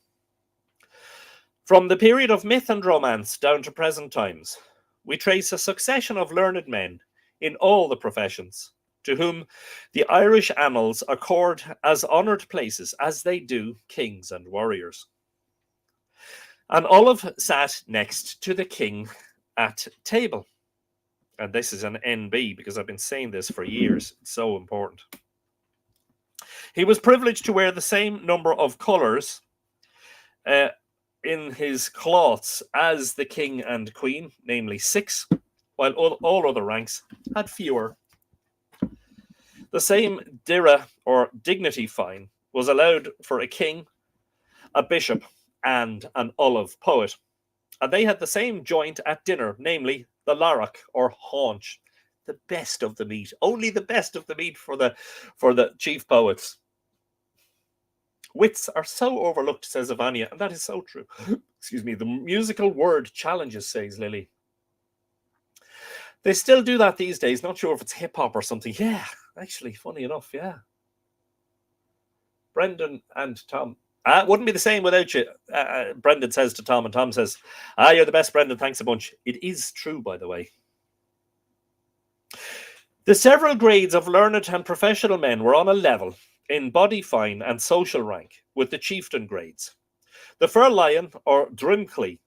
From the period of myth and romance down to present times, we trace a succession of learned men in all the professions, to whom the Irish annals accord as honoured places as they do kings and warriors. And Olive sat next to the king at table. And this is an NB because I've been saying this for years. It's so important. He was privileged to wear the same number of colours in his cloths as the king and queen, namely 6, while all other ranks had fewer. The same dira or dignity fine was allowed for a king, a bishop, and an olive poet. And they had the same joint at dinner, namely the larrock or haunch, the best of the meat, only the best of the meat for the chief poets. Wits are so overlooked, says Ivania, and that is so true. Excuse me, the musical word challenges, says Lily. They still do that these days, not sure if it's hip-hop or something. Yeah, actually, funny enough, yeah. Brendan and Tom. It wouldn't be the same without you, Brendan says to Tom, and Tom says, you're the best, Brendan, thanks a bunch. It is true, by the way. The several grades of learned and professional men were on a level in body fine and social rank with the chieftain grades. The Fir Lion, or Drimcley,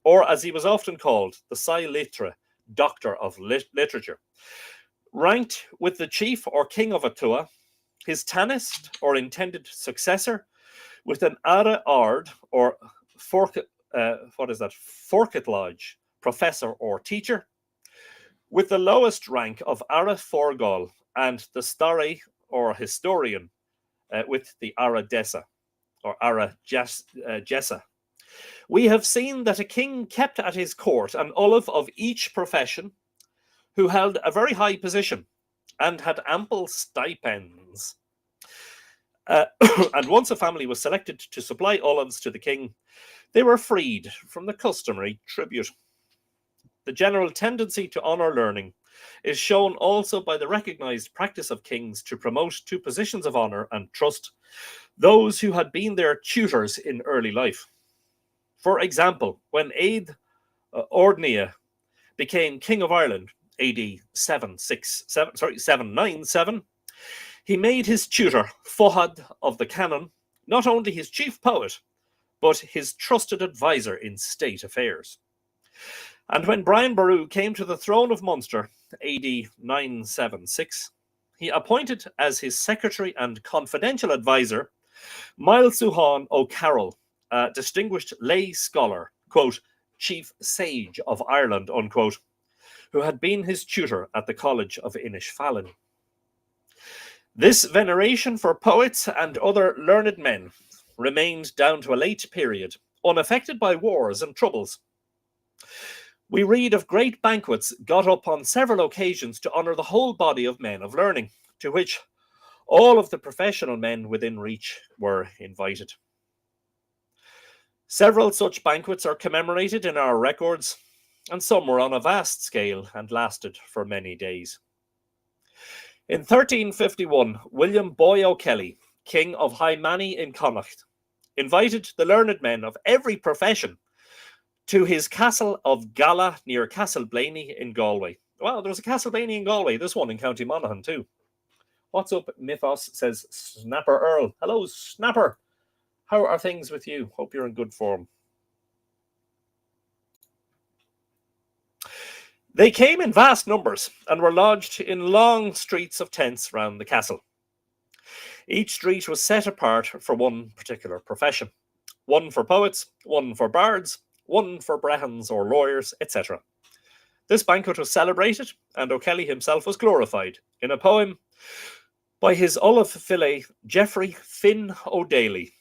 or as he was often called, the Sai Litra, Doctor of Literature, ranked with the chief or king of a tua, his tanist or intended successor, with an Ara Ard or Forket Lodge, professor or teacher, with the lowest rank of Ara Forgol and the Stare or historian, with the Ara Dessa or Ara Jessa. We have seen that a king kept at his court an olive of each profession who held a very high position and had ample stipends. And once a family was selected to supply olives to the king, they were freed from the customary tribute. The general tendency to honour learning is shown also by the recognised practice of kings to promote to positions of honour and trust those who had been their tutors in early life. For example, when Aed Ordnia became King of Ireland, AD 797, he made his tutor, Fohad of the Canon, not only his chief poet, but his trusted advisor in state affairs. And when Brian Boru came to the throne of Munster, AD 976, he appointed as his secretary and confidential advisor Miles Suhan O'Carroll, a distinguished lay scholar, quote, chief sage of Ireland, unquote, who had been his tutor at the College of Inishfallen. This veneration for poets and other learned men remained down to a late period, unaffected by wars and troubles. We read of great banquets got up on several occasions to honour the whole body of men of learning, to which all of the professional men within reach were invited. Several such banquets are commemorated in our records, and some were on a vast scale and lasted for many days. In 1351, William Boy O'Kelly, King of High Manny in Connacht, invited the learned men of every profession to his castle of Gala near Castleblaney in Galway. Well, there's a Castleblaney in Galway, this one in County Monaghan too. What's up, Mythos, says Snapper Earl. Hello, Snapper. How are things with you? Hope you're in good form. They came in vast numbers and were lodged in long streets of tents round the castle. Each street was set apart for one particular profession. One for poets, one for bards, one for brehons or lawyers, etc. This banquet was celebrated, and O'Kelly himself was glorified in a poem by his Olaf Fili Geoffrey Finn O'Daly,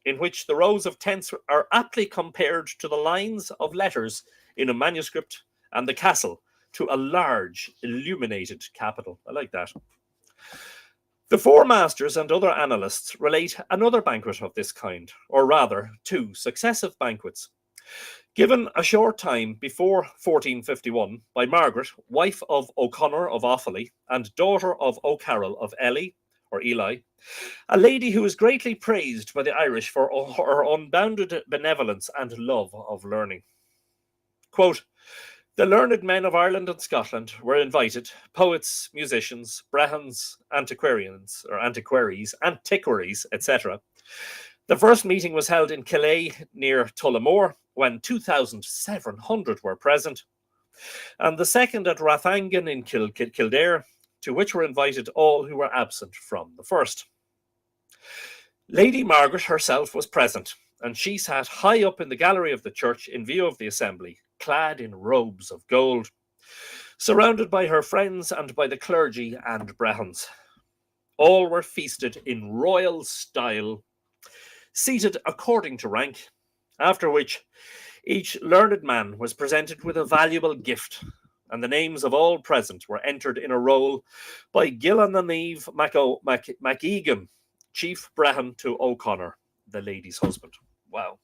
in which the rows of tents are aptly compared to the lines of letters in a manuscript and the castle to a large illuminated capital. I like that. The Four Masters and other annalists relate another banquet of this kind, or rather, two successive banquets, Given a short time before 1451 by Margaret, wife of O'Connor of Offaly and daughter of O'Carroll of Ely, or Ely, a lady who is greatly praised by the Irish for her unbounded benevolence and love of learning. Quote, the learned men of Ireland and Scotland were invited, poets, musicians, brehons, antiquaries, etc. The first meeting was held in Killay near Tullamore, when 2,700 were present, and the second at Rathangan in Kildare, to which were invited all who were absent from the first. Lady Margaret herself was present, and she sat high up in the gallery of the church in view of the assembly, clad in robes of gold, surrounded by her friends and by the clergy and brehons. All were feasted in royal style, seated according to rank, after which each learned man was presented with a valuable gift, and the names of all present were entered in a roll by Gillan Neve MacEgan, chief brehon to O'Connor, the lady's husband. Wow.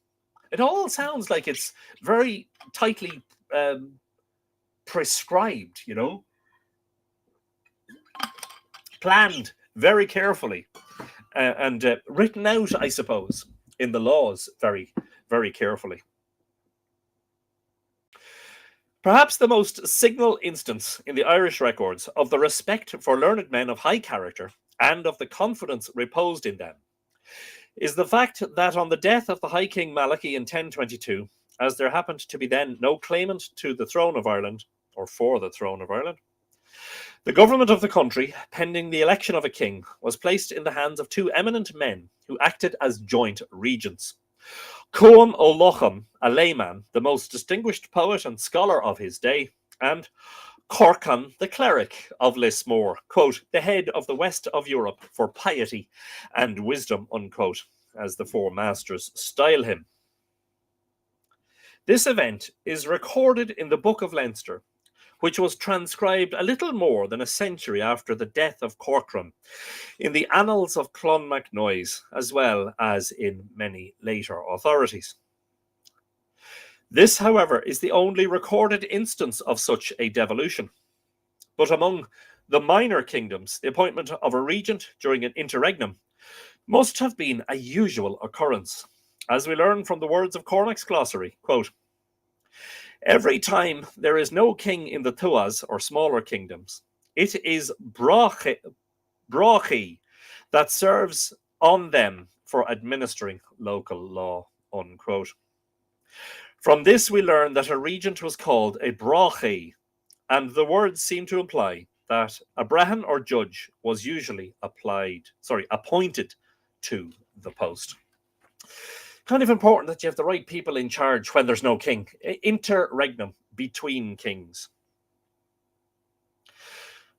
It all sounds like it's very tightly prescribed, you know, planned very carefully and written out, I suppose, in the laws very, very carefully. Perhaps the most signal instance in the Irish records of the respect for learned men of high character and of the confidence reposed in them is the fact that on the death of the High King Malachy in 1022, as there happened to be then no claimant to the throne of Ireland, or for the throne of Ireland, the government of the country, pending the election of a king, was placed in the hands of two eminent men who acted as joint regents. Cuam O'Loughlin, a layman, the most distinguished poet and scholar of his day, and Corcan, the cleric of Lismore, quote, the head of the west of Europe for piety and wisdom, unquote, as the Four Masters style him. This event is recorded in the Book of Leinster, which was transcribed a little more than a century after the death of Corcran, in the Annals of Clonmacnoise, as well as in many later authorities. This, however, is the only recorded instance of such a devolution. But among the minor kingdoms, the appointment of a regent during an interregnum must have been a usual occurrence, as we learn from the words of Cormac's glossary, quote, every time there is no king in the Tuas or smaller kingdoms, it is Brachi that serves on them for administering local law, unquote. From this we learn that a regent was called a Brachi, and the words seem to imply that a brehon or judge was usually appointed to the post. Kind of important that you have the right people in charge when there's no king. Interregnum, between kings.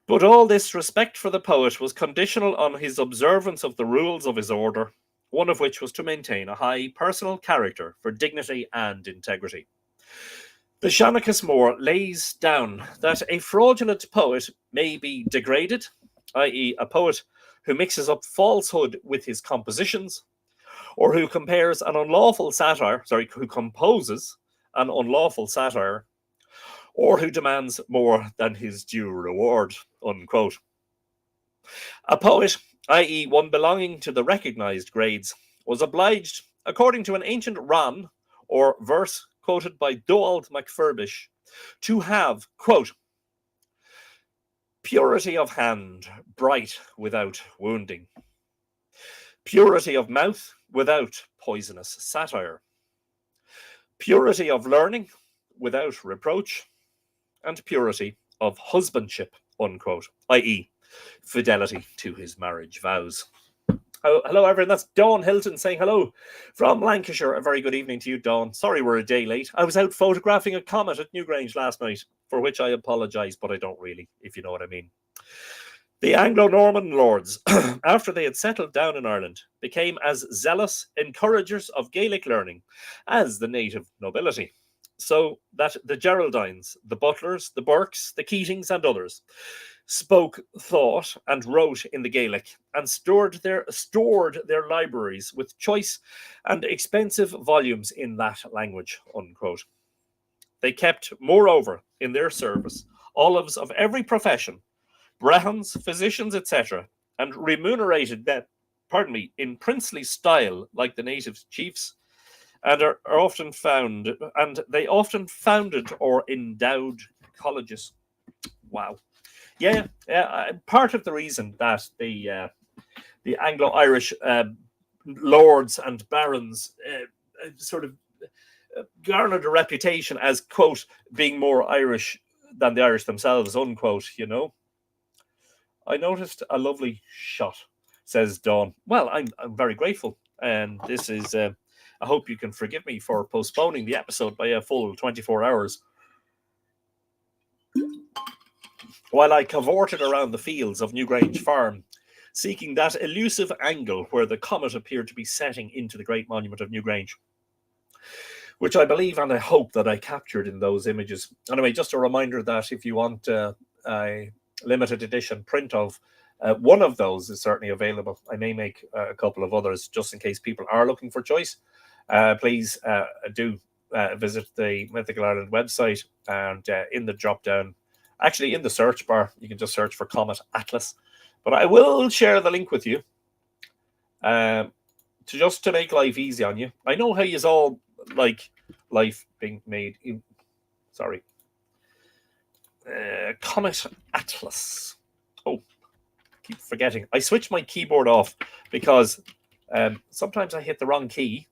But all this respect for the poet was conditional on his observance of the rules of his order, one of which was to maintain a high personal character for dignity and integrity. The Seanachas Mór lays down that a fraudulent poet may be degraded, i.e. a poet who mixes up falsehood with his compositions, or who composes an unlawful satire, or who demands more than his due reward, unquote. A poet, i.e. one belonging to the recognised grades, was obliged, according to an ancient ran, or verse quoted by Doald MacFurbish, to have, quote, purity of hand, bright without wounding, purity of mouth without poisonous satire, purity of learning without reproach, and purity of husbandship, unquote, i.e. fidelity to his marriage vows. Hello, everyone. That's Dawn Hilton saying hello from Lancashire. A very good evening to you, Dawn. Sorry we're a day late. I was out photographing a comet at Newgrange last night, for which I apologise, but I don't really, if you know what I mean. The Anglo-Norman lords, after they had settled down in Ireland, became as zealous encouragers of Gaelic learning as the native nobility. so that the Geraldines, the Butlers, the Burkes, the Keatings, and others spoke, thought, and wrote in the Gaelic, and stored their libraries with choice and expensive volumes in that language, unquote. They kept, moreover, in their service olives of every profession, brehons, physicians, etc., and remunerated them, in princely style, like the native chiefs, and are often found, and they often founded or endowed colleges. Wow. Yeah, part of the reason that the Anglo-Irish lords and barons sort of garnered a reputation as, quote, being more Irish than the Irish themselves, unquote, you know. I noticed a lovely shot, says Dawn. Well, I'm very grateful. And this is, I hope you can forgive me for postponing the episode by a full 24 hours. While I cavorted around the fields of Newgrange Farm, seeking that elusive angle where the comet appeared to be setting into the great monument of Newgrange, which I believe and I hope that I captured in those images. Anyway, just a reminder that if you want a limited edition print of one of those is certainly available. I may make a couple of others just in case people are looking for choice. Please do visit the Mythical Ireland website, and in the drop down, actually in the search bar, you can just search for Comet Atlas. But I will share the link with you to make life easy on you. I know how you all like life being made in, sorry. Comet Atlas. Oh, keep forgetting. I switched my keyboard off because sometimes I hit the wrong key,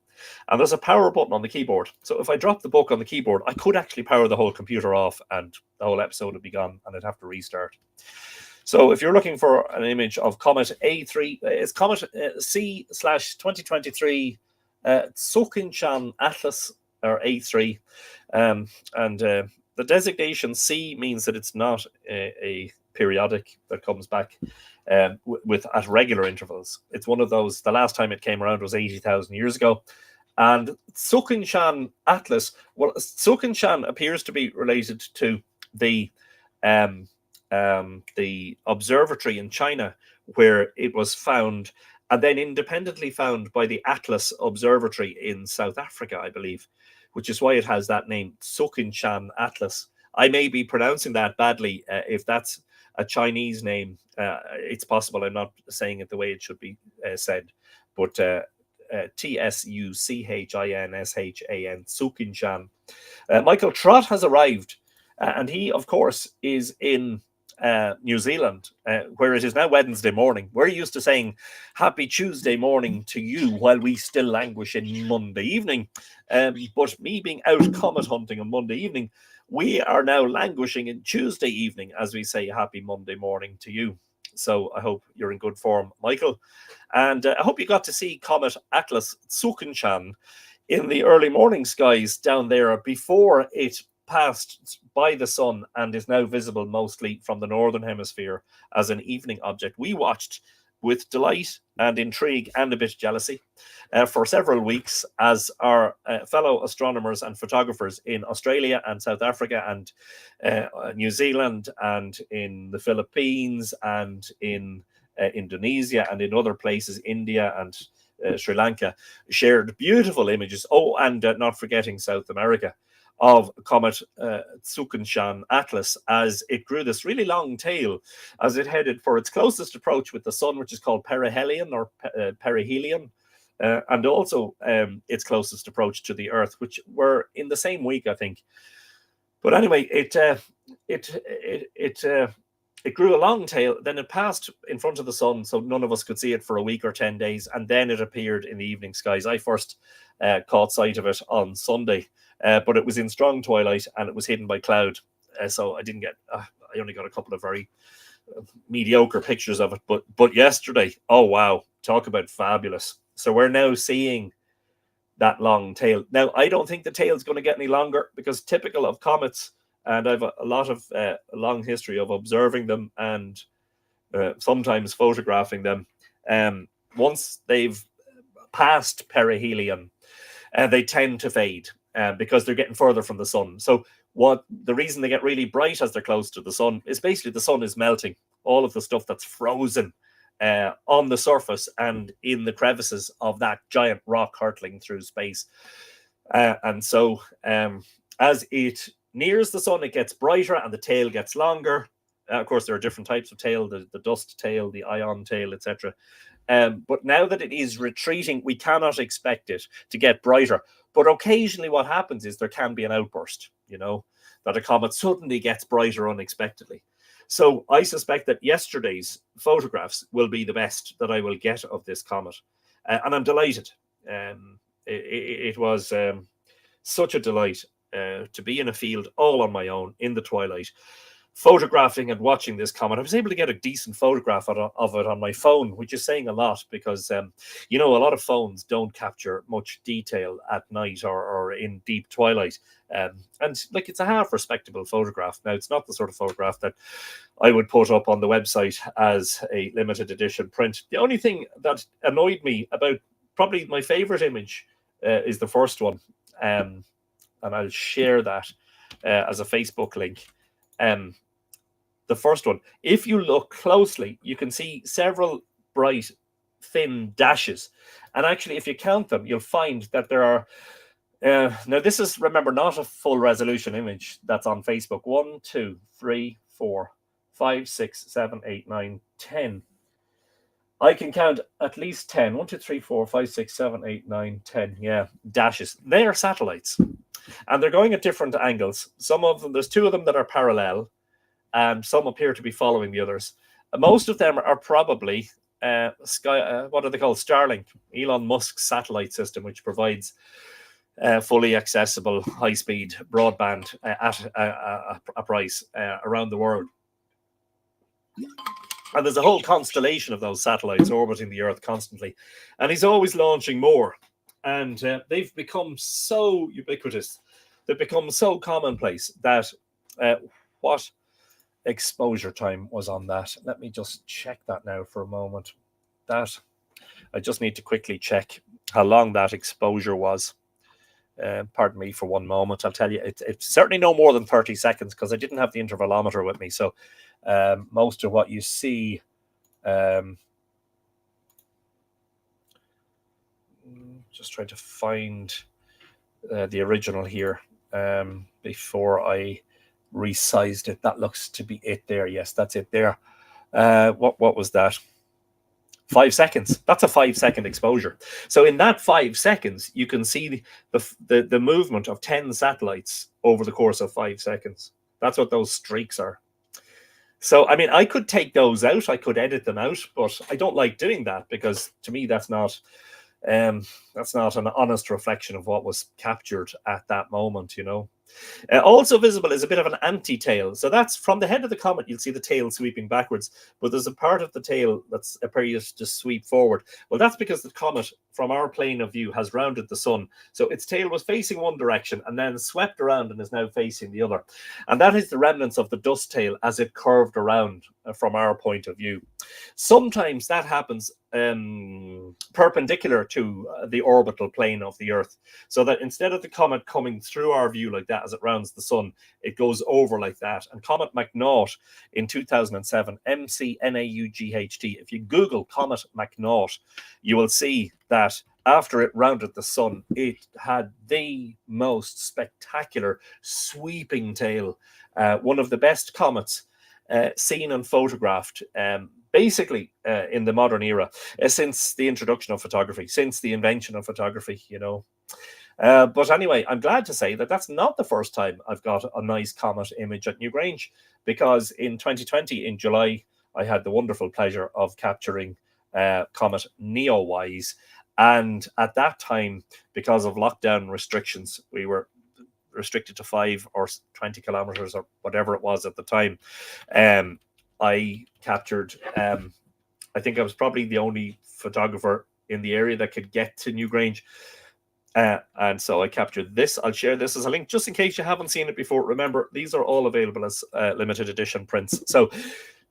and there's a power button on the keyboard. So if I drop the book on the keyboard, I could actually power the whole computer off and the whole episode would be gone and I'd have to restart. So if you're looking for an image of Comet A3, it's Comet C/2023 Tsuchinshan-Atlas, or A3. The designation C means that it's not a periodic that comes back with at regular intervals. It's one of those, the last time it came around was 80,000 years ago. And Tsuchinshan-Atlas, well, Tsuchinshan appears to be related to the observatory in China where it was found, and then independently found by the Atlas Observatory in South Africa, I believe, which is why it has that name, Tsuchinshan-Atlas. I may be pronouncing that badly. If that's a Chinese name, it's possible I'm not saying it the way it should be said, but Tsuchinshan, Tsuchinshan. Michael Trott has arrived, and he, of course, is in New Zealand, where it is now Wednesday morning. We're used to saying happy Tuesday morning to you while we still languish in Monday evening. But me being out comet hunting on Monday evening, we are now languishing in Tuesday evening as we say happy Monday morning to you. So I hope you're in good form, Michael. And I hope you got to see Comet Atlas Tsuchinshan in the early morning skies down there before it passed by the sun and is now visible mostly from the northern hemisphere as an evening object. We watched with delight and intrigue and a bit jealousy for several weeks as our fellow astronomers and photographers in Australia and South Africa and New Zealand and in the Philippines and in Indonesia and in other places, India and Sri Lanka, shared beautiful images. Oh, and not forgetting South America, of Comet Tsuchinshan-Atlas as it grew this really long tail as it headed for its closest approach with the sun, which is called perihelion or perihelion, and also its closest approach to the Earth, which were in the same week, I think. But anyway, it grew a long tail, then it passed in front of the sun, so none of us could see it for a week or 10 days, and then it appeared in the evening skies. I first caught sight of it on Sunday, but it was in strong twilight and it was hidden by cloud, so I didn't get. I only got a couple of very mediocre pictures of it. But yesterday, oh wow, talk about fabulous! So we're now seeing that long tail. Now I don't think the tail is going to get any longer because typical of comets. And I've a lot of long history of observing them and sometimes photographing them. Once they've passed perihelion, they tend to fade. because they're getting further from the sun. So the reason they get really bright as they're close to the sun is basically the sun is melting all of the stuff that's frozen on the surface and in the crevices of that giant rock hurtling through space. And so as it nears the sun, it gets brighter and the tail gets longer. Of course, there are different types of tail, the dust tail, the ion tail, etc. But now that it is retreating, we cannot expect it to get brighter. But occasionally what happens is there can be an outburst, that a comet suddenly gets brighter unexpectedly. So I suspect that yesterday's photographs will be the best that I will get of this comet. And I'm delighted. It was such a delight to be in a field all on my own in the twilight, photographing and watching this comet. I was able to get a decent photograph of it on my phone, which is saying a lot because, a lot of phones don't capture much detail at night or in deep twilight. And it's a half respectable photograph. Now, it's not the sort of photograph that I would put up on the website as a limited edition print. The only thing that annoyed me about probably my favorite image is the first one. And I'll share that as a Facebook link. The first one, if you look closely, you can see several bright, thin dashes. And actually, if you count them, you'll find that there are, now this is, remember, not a full resolution image that's on Facebook. 1, 2, 3, 4, 5, 6, 7, 8, 9, 10. I can count at least 10. 1, 2, 3, 4, 5, 6, 7, 8, 9, 10. Yeah, dashes. They are satellites. And they're going at different angles. Some of them, there's 2 of them that are parallel, and some appear to be following the others. Most of them are probably what are they called? Starlink, Elon Musk's satellite system, which provides fully accessible, high-speed broadband at a price around the world. And there's a whole constellation of those satellites orbiting the Earth constantly. And he's always launching more. And they've become so ubiquitous. They've become so commonplace that what exposure time was on that? Let me just check that now for a moment. That I just need to quickly check how long that exposure was. Pardon me for one moment. I'll tell you, it's certainly no more than 30 seconds because I didn't have the intervalometer with me. So most of what you see, just trying to find the original here before I resized it. That looks to be it there. Yes, that's it there. What was that? 5 seconds. That's a 5-second exposure. So in that 5 seconds, you can see the movement of 10 satellites over the course of 5 seconds. That's what those streaks are. So, I mean, I could take those out. I could edit them out, but I don't like doing that because to me, that's not an honest reflection of what was captured at that moment, Also visible is a bit of an anti-tail. So that's from the head of the comet, you'll see the tail sweeping backwards, but there's a part of the tail that's appears to sweep forward. Well, that's because the comet, from our plane of view, has rounded the sun. So its tail was facing one direction and then swept around and is now facing the other. And that is the remnants of the dust tail as it curved around from our point of view. Sometimes that happens perpendicular to the orbital plane of the Earth, so that instead of the comet coming through our view like that as it rounds the sun, it goes over like that. And Comet McNaught in 2007, McNaught, if you Google Comet McNaught, you will see that after it rounded the sun, it had the most spectacular sweeping tail, one of the best comets seen and photographed basically in the modern era, since the introduction of photography, since the invention of photography, But anyway, I'm glad to say that that's not the first time I've got a nice comet image at Newgrange, because in 2020, in July, I had the wonderful pleasure of capturing Comet Neowise. And at that time, because of lockdown restrictions, we were restricted to 5 or 20 kilometers or whatever it was at the time. I captured, I think I was probably the only photographer in the area that could get to Newgrange. And so I captured this. I'll share this as a link just in case you haven't seen it before. Remember, these are all available as limited edition prints. So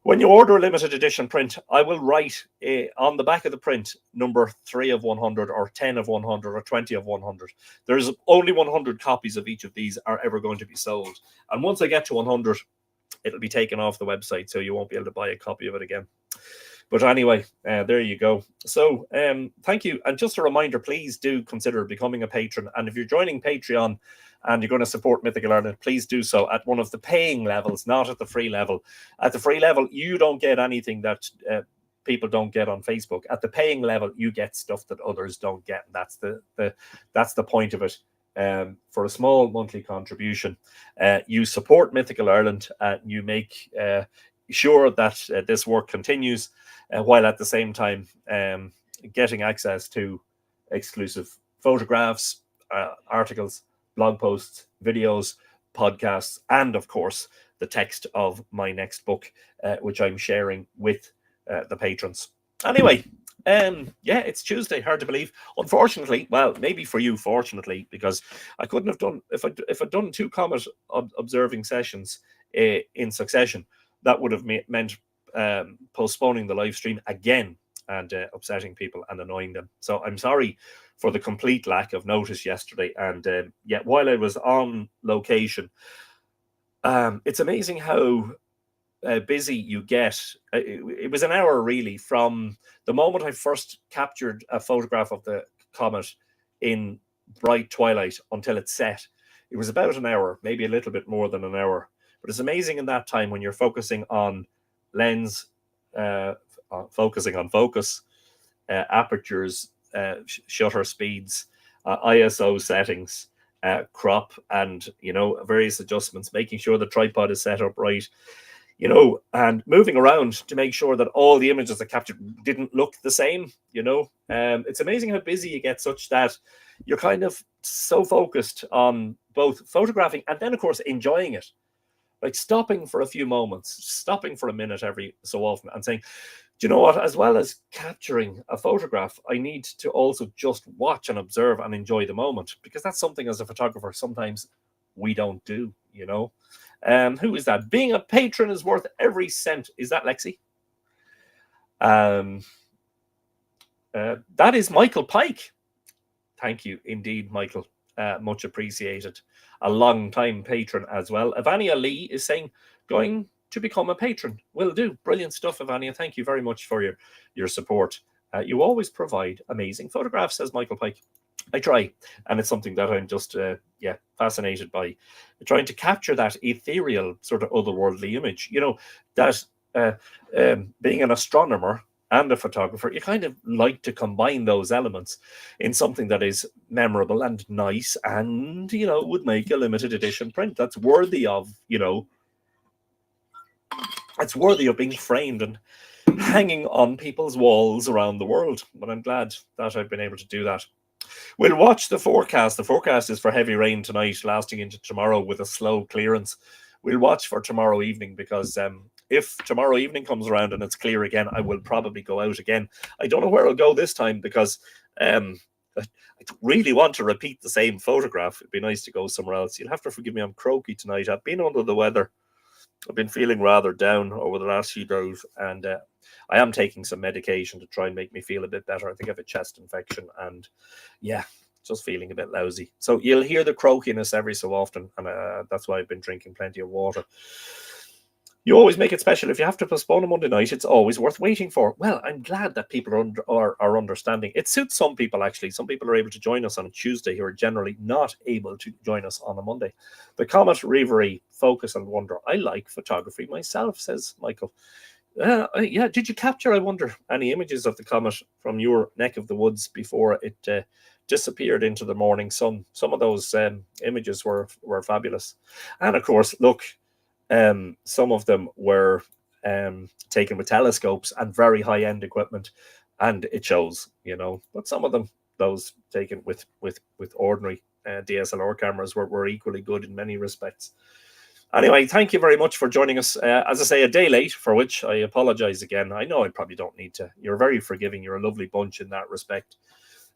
When you order a limited edition print, I will write on the back of the print number 3 of 100 or 10 of 100 or 20 of 100. There's only 100 copies of each of these are ever going to be sold. And once I get to 100, it'll be taken off the website, so you won't be able to buy a copy of it again. But anyway, there you go. So thank you. And just a reminder, please do consider becoming a patron. And if you're joining Patreon and you're going to support Mythical Ireland, please do so at one of the paying levels, not at the free level. At the free level, you don't get anything that people don't get on Facebook. At the paying level, you get stuff that others don't get. And that's the point of it. For a small monthly contribution, you support Mythical Ireland, and you make sure that this work continues, while at the same time getting access to exclusive photographs, articles, blog posts, videos, podcasts, and of course the text of my next book, which I'm sharing with the patrons. Anyway, yeah, it's Tuesday. Hard to believe. Unfortunately, well, maybe for you, fortunately, because I couldn't have done if I'd done 2 Comet observing sessions in succession. That would have meant postponing the live stream again and upsetting people and annoying them. So I'm sorry for the complete lack of notice yesterday. And yeah, while I was on location, it's amazing how busy you get. It was an hour really from the moment I first captured a photograph of the comet in bright twilight until it set. It was about an hour, maybe a little bit more than an hour. But it's amazing in that time when you're focusing on lens, focusing on focus, apertures, shutter speeds, ISO settings, crop, and various adjustments, making sure the tripod is set up right, and moving around to make sure that all the images I captured didn't look the same. It's amazing how busy you get, such that you're kind of so focused on both photographing and then of course enjoying it. Like stopping for a few moments, stopping for a minute every so often and saying, do you know what, as well as capturing a photograph, I need to also just watch and observe and enjoy the moment, because that's something as a photographer sometimes we don't do, Who is that? Being a patron is worth every cent. Is that Lexi? That is Michael Pike. Thank you indeed, Michael. Much appreciated. A long time patron as well. Ivania Lee is saying, going to become a patron. Will do. Brilliant stuff, Ivania. Thank you very much for your support. You always provide amazing photographs, says Michael Pike. I try, and it's something that I'm just fascinated by, trying to capture that ethereal sort of otherworldly image. That being an astronomer and a photographer, you kind of like to combine those elements in something that is memorable and nice, and would make a limited edition print that's worthy of it's worthy of being framed and hanging on people's walls around the world. But I'm glad that I've been able to do that. We'll watch the forecast. The forecast is for heavy rain tonight, lasting into tomorrow with a slow clearance. We'll watch for tomorrow evening, because if tomorrow evening comes around and it's clear again, I will probably go out again. I don't know where I'll go this time, because I really want to repeat the same photograph. It'd be nice to go somewhere else. You'll have to forgive me, I'm croaky tonight. I've been under the weather. I've been feeling rather down over the last few days, and I am taking some medication to try and make me feel a bit better. I think I have a chest infection, and yeah, just feeling a bit lousy. So you'll hear the croakiness every so often, and that's why I've been drinking plenty of water. You always make it special. If you have to postpone a Monday night, it's always worth waiting for. Well, I'm glad that people are understanding. It suits some people, actually. Some people are able to join us on a Tuesday who are generally not able to join us on a Monday. The Comet, Reverie, Focus and Wonder. I like photography myself, says Michael. Yeah, did you capture, I wonder, any images of the comet from your neck of the woods before it disappeared into the morning sun? Some of those images were fabulous. And of course, look, some of them were taken with telescopes and very high-end equipment, and it shows, but some of them, those taken with ordinary DSLR cameras, were equally good in many respects. Anyway, thank you very much for joining us. As I say, a day late, for which I apologize again. I know I probably don't need to. You're very forgiving. You're a lovely bunch in that respect.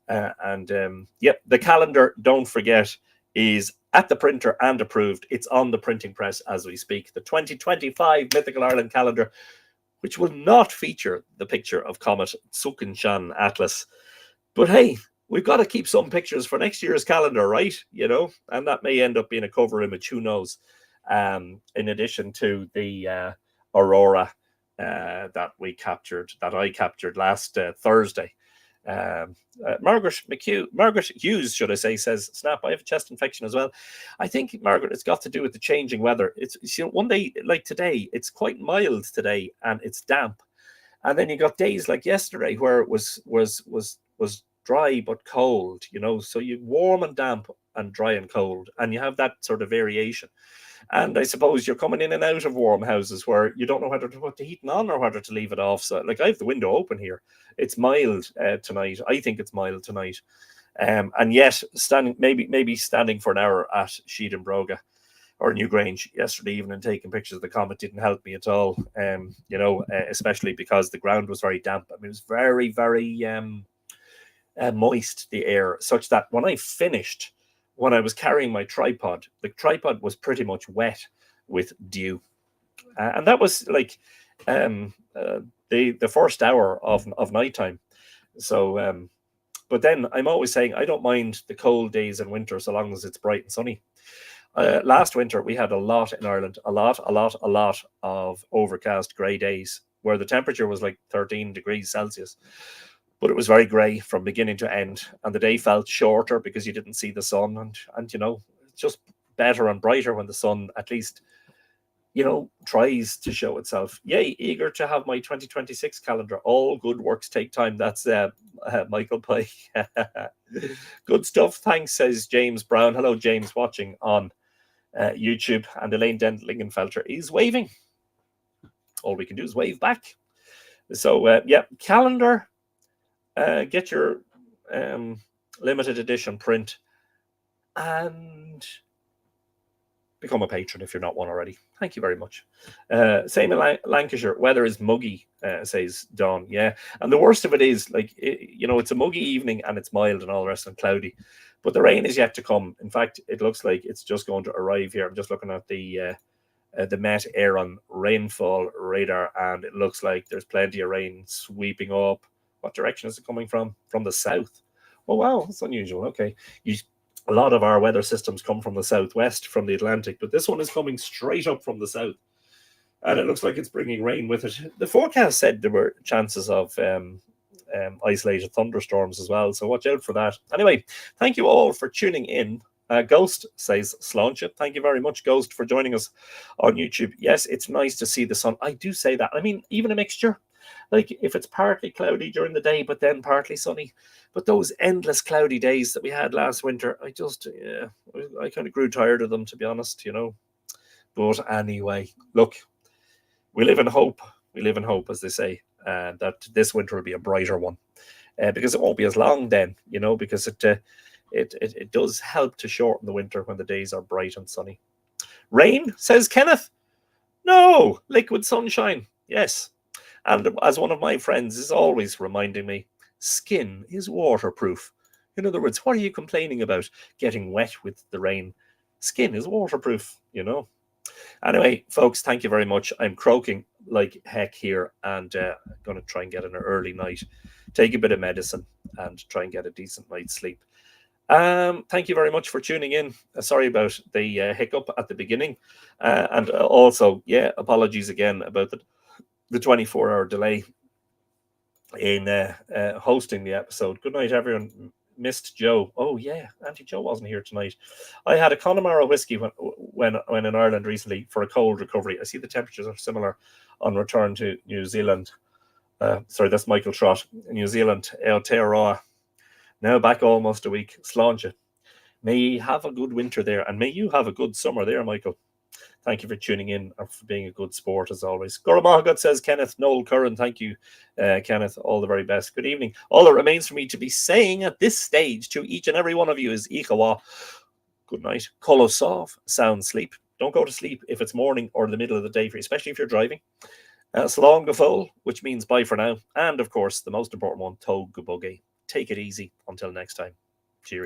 The calendar, don't forget, is at the printer and approved. It's on the printing press as we speak. The 2025 Mythical Ireland Calendar, which will not feature the picture of Comet Tsuchinshan-Atlas. But hey, we've got to keep some pictures for next year's calendar, right? You know, and that may end up being a cover image, who knows? In addition to the aurora that I captured last Thursday. Margaret Hughes, should I say, says, Snap, I have a chest infection as well. I think, Margaret, it's got to do with the changing weather. It's, you know, one day like today, it's quite mild today and it's damp. And then you got days like yesterday where it was dry but cold, you know, so you warm and damp and dry and cold, and you have that sort of variation. And I suppose you're coming in and out of warm houses where you don't know whether to put the heating on or whether to leave it off. So, like, I have the window open here. It's mild tonight. I think it's mild tonight. And yet, maybe standing for an hour at Sheedenbroga or Newgrange yesterday evening, taking pictures of the comet didn't help me at all. You know, especially because the ground was very damp. I mean, it was very, very moist, the air, such that when I finished, when I was carrying my tripod, the tripod was pretty much wet with dew. And that was like the first hour of nighttime. So, but then I'm always saying I don't mind the cold days in winter so long as it's bright and sunny. Last winter, we had a lot in Ireland, a lot of overcast grey days where the temperature was like 13 degrees Celsius. But it was very grey from beginning to end, and the day felt shorter because you didn't see the sun, and you know, it's just better and brighter when the sun at least, you know, tries to show itself. Yay, eager to have my 2026 calendar. All good works take time. That's Michael Pike. Good stuff. Thanks, says James Brown. Hello, James, watching on YouTube. And Elaine Dent-Lingenfelter is waving. All we can do is wave back. So, yeah, calendar. Get your limited edition print and become a patron if you're not one already. Thank you very much. Same in Lancashire. Weather is muggy, says Dawn. Yeah, and the worst of it is, like, you know, it's a muggy evening and it's mild and all the rest and cloudy, but the rain is yet to come. In fact, it looks like it's just going to arrive here. I'm just looking at the Met Éireann rainfall radar, and it looks like there's plenty of rain sweeping up. What direction is it coming from? From the south. Oh, wow, that's unusual. Okay. A lot of our weather systems come from the southwest, from the Atlantic, but this one is coming straight up from the south. And it looks like it's bringing rain with it. The forecast said there were chances of isolated thunderstorms as well, so watch out for that. Anyway, thank you all for tuning in. Ghost says, Sláinte. Thank you very much, Ghost, for joining us on YouTube. Yes, it's nice to see the sun. I do say that. I mean, even a mixture. Like, if it's partly cloudy during the day, but then partly sunny. But those endless cloudy days that we had last winter, I kind of grew tired of them, to be honest, you know. But anyway, look, we live in hope. We live in hope, as they say, that this winter will be a brighter one. Because it won't be as long then, you know, because it does help to shorten the winter when the days are bright and sunny. Rain, says Kenneth. No, liquid sunshine. Yes. And as one of my friends is always reminding me, skin is waterproof. In other words, what are you complaining about getting wet with the rain? Skin is waterproof, you know. Anyway, folks, thank you very much. I'm croaking like heck here, and I'm going to try and get an early night, take a bit of medicine, and try and get a decent night's sleep. Thank you very much for tuning in. Sorry about the hiccup at the beginning. And also, yeah, apologies again about the 24-hour delay in hosting the episode. Good night, everyone. Missed Joe. Oh yeah, Auntie Joe wasn't here tonight. I had a Connemara whiskey when in Ireland recently for a cold recovery. I see the temperatures are similar on return to New Zealand. Sorry, that's Michael Trott. New Zealand, Aotearoa. Now back almost a week. Sláinte. May you have a good winter there, and may you have a good summer there, Michael. Thank you for tuning in and for being a good sport as always. Goramahagat, says Kenneth. Noel Curran, thank you, Kenneth. All the very best. Good evening. All that remains for me to be saying at this stage to each and every one of you is Ikawa. Good night. Kolosov. Sound sleep. Don't go to sleep if it's morning or the middle of the day for you, especially if you're driving. Salong Gafol, which means bye for now. And of course, the most important one, Tog Gaboge. Take it easy until next time. Cheerio.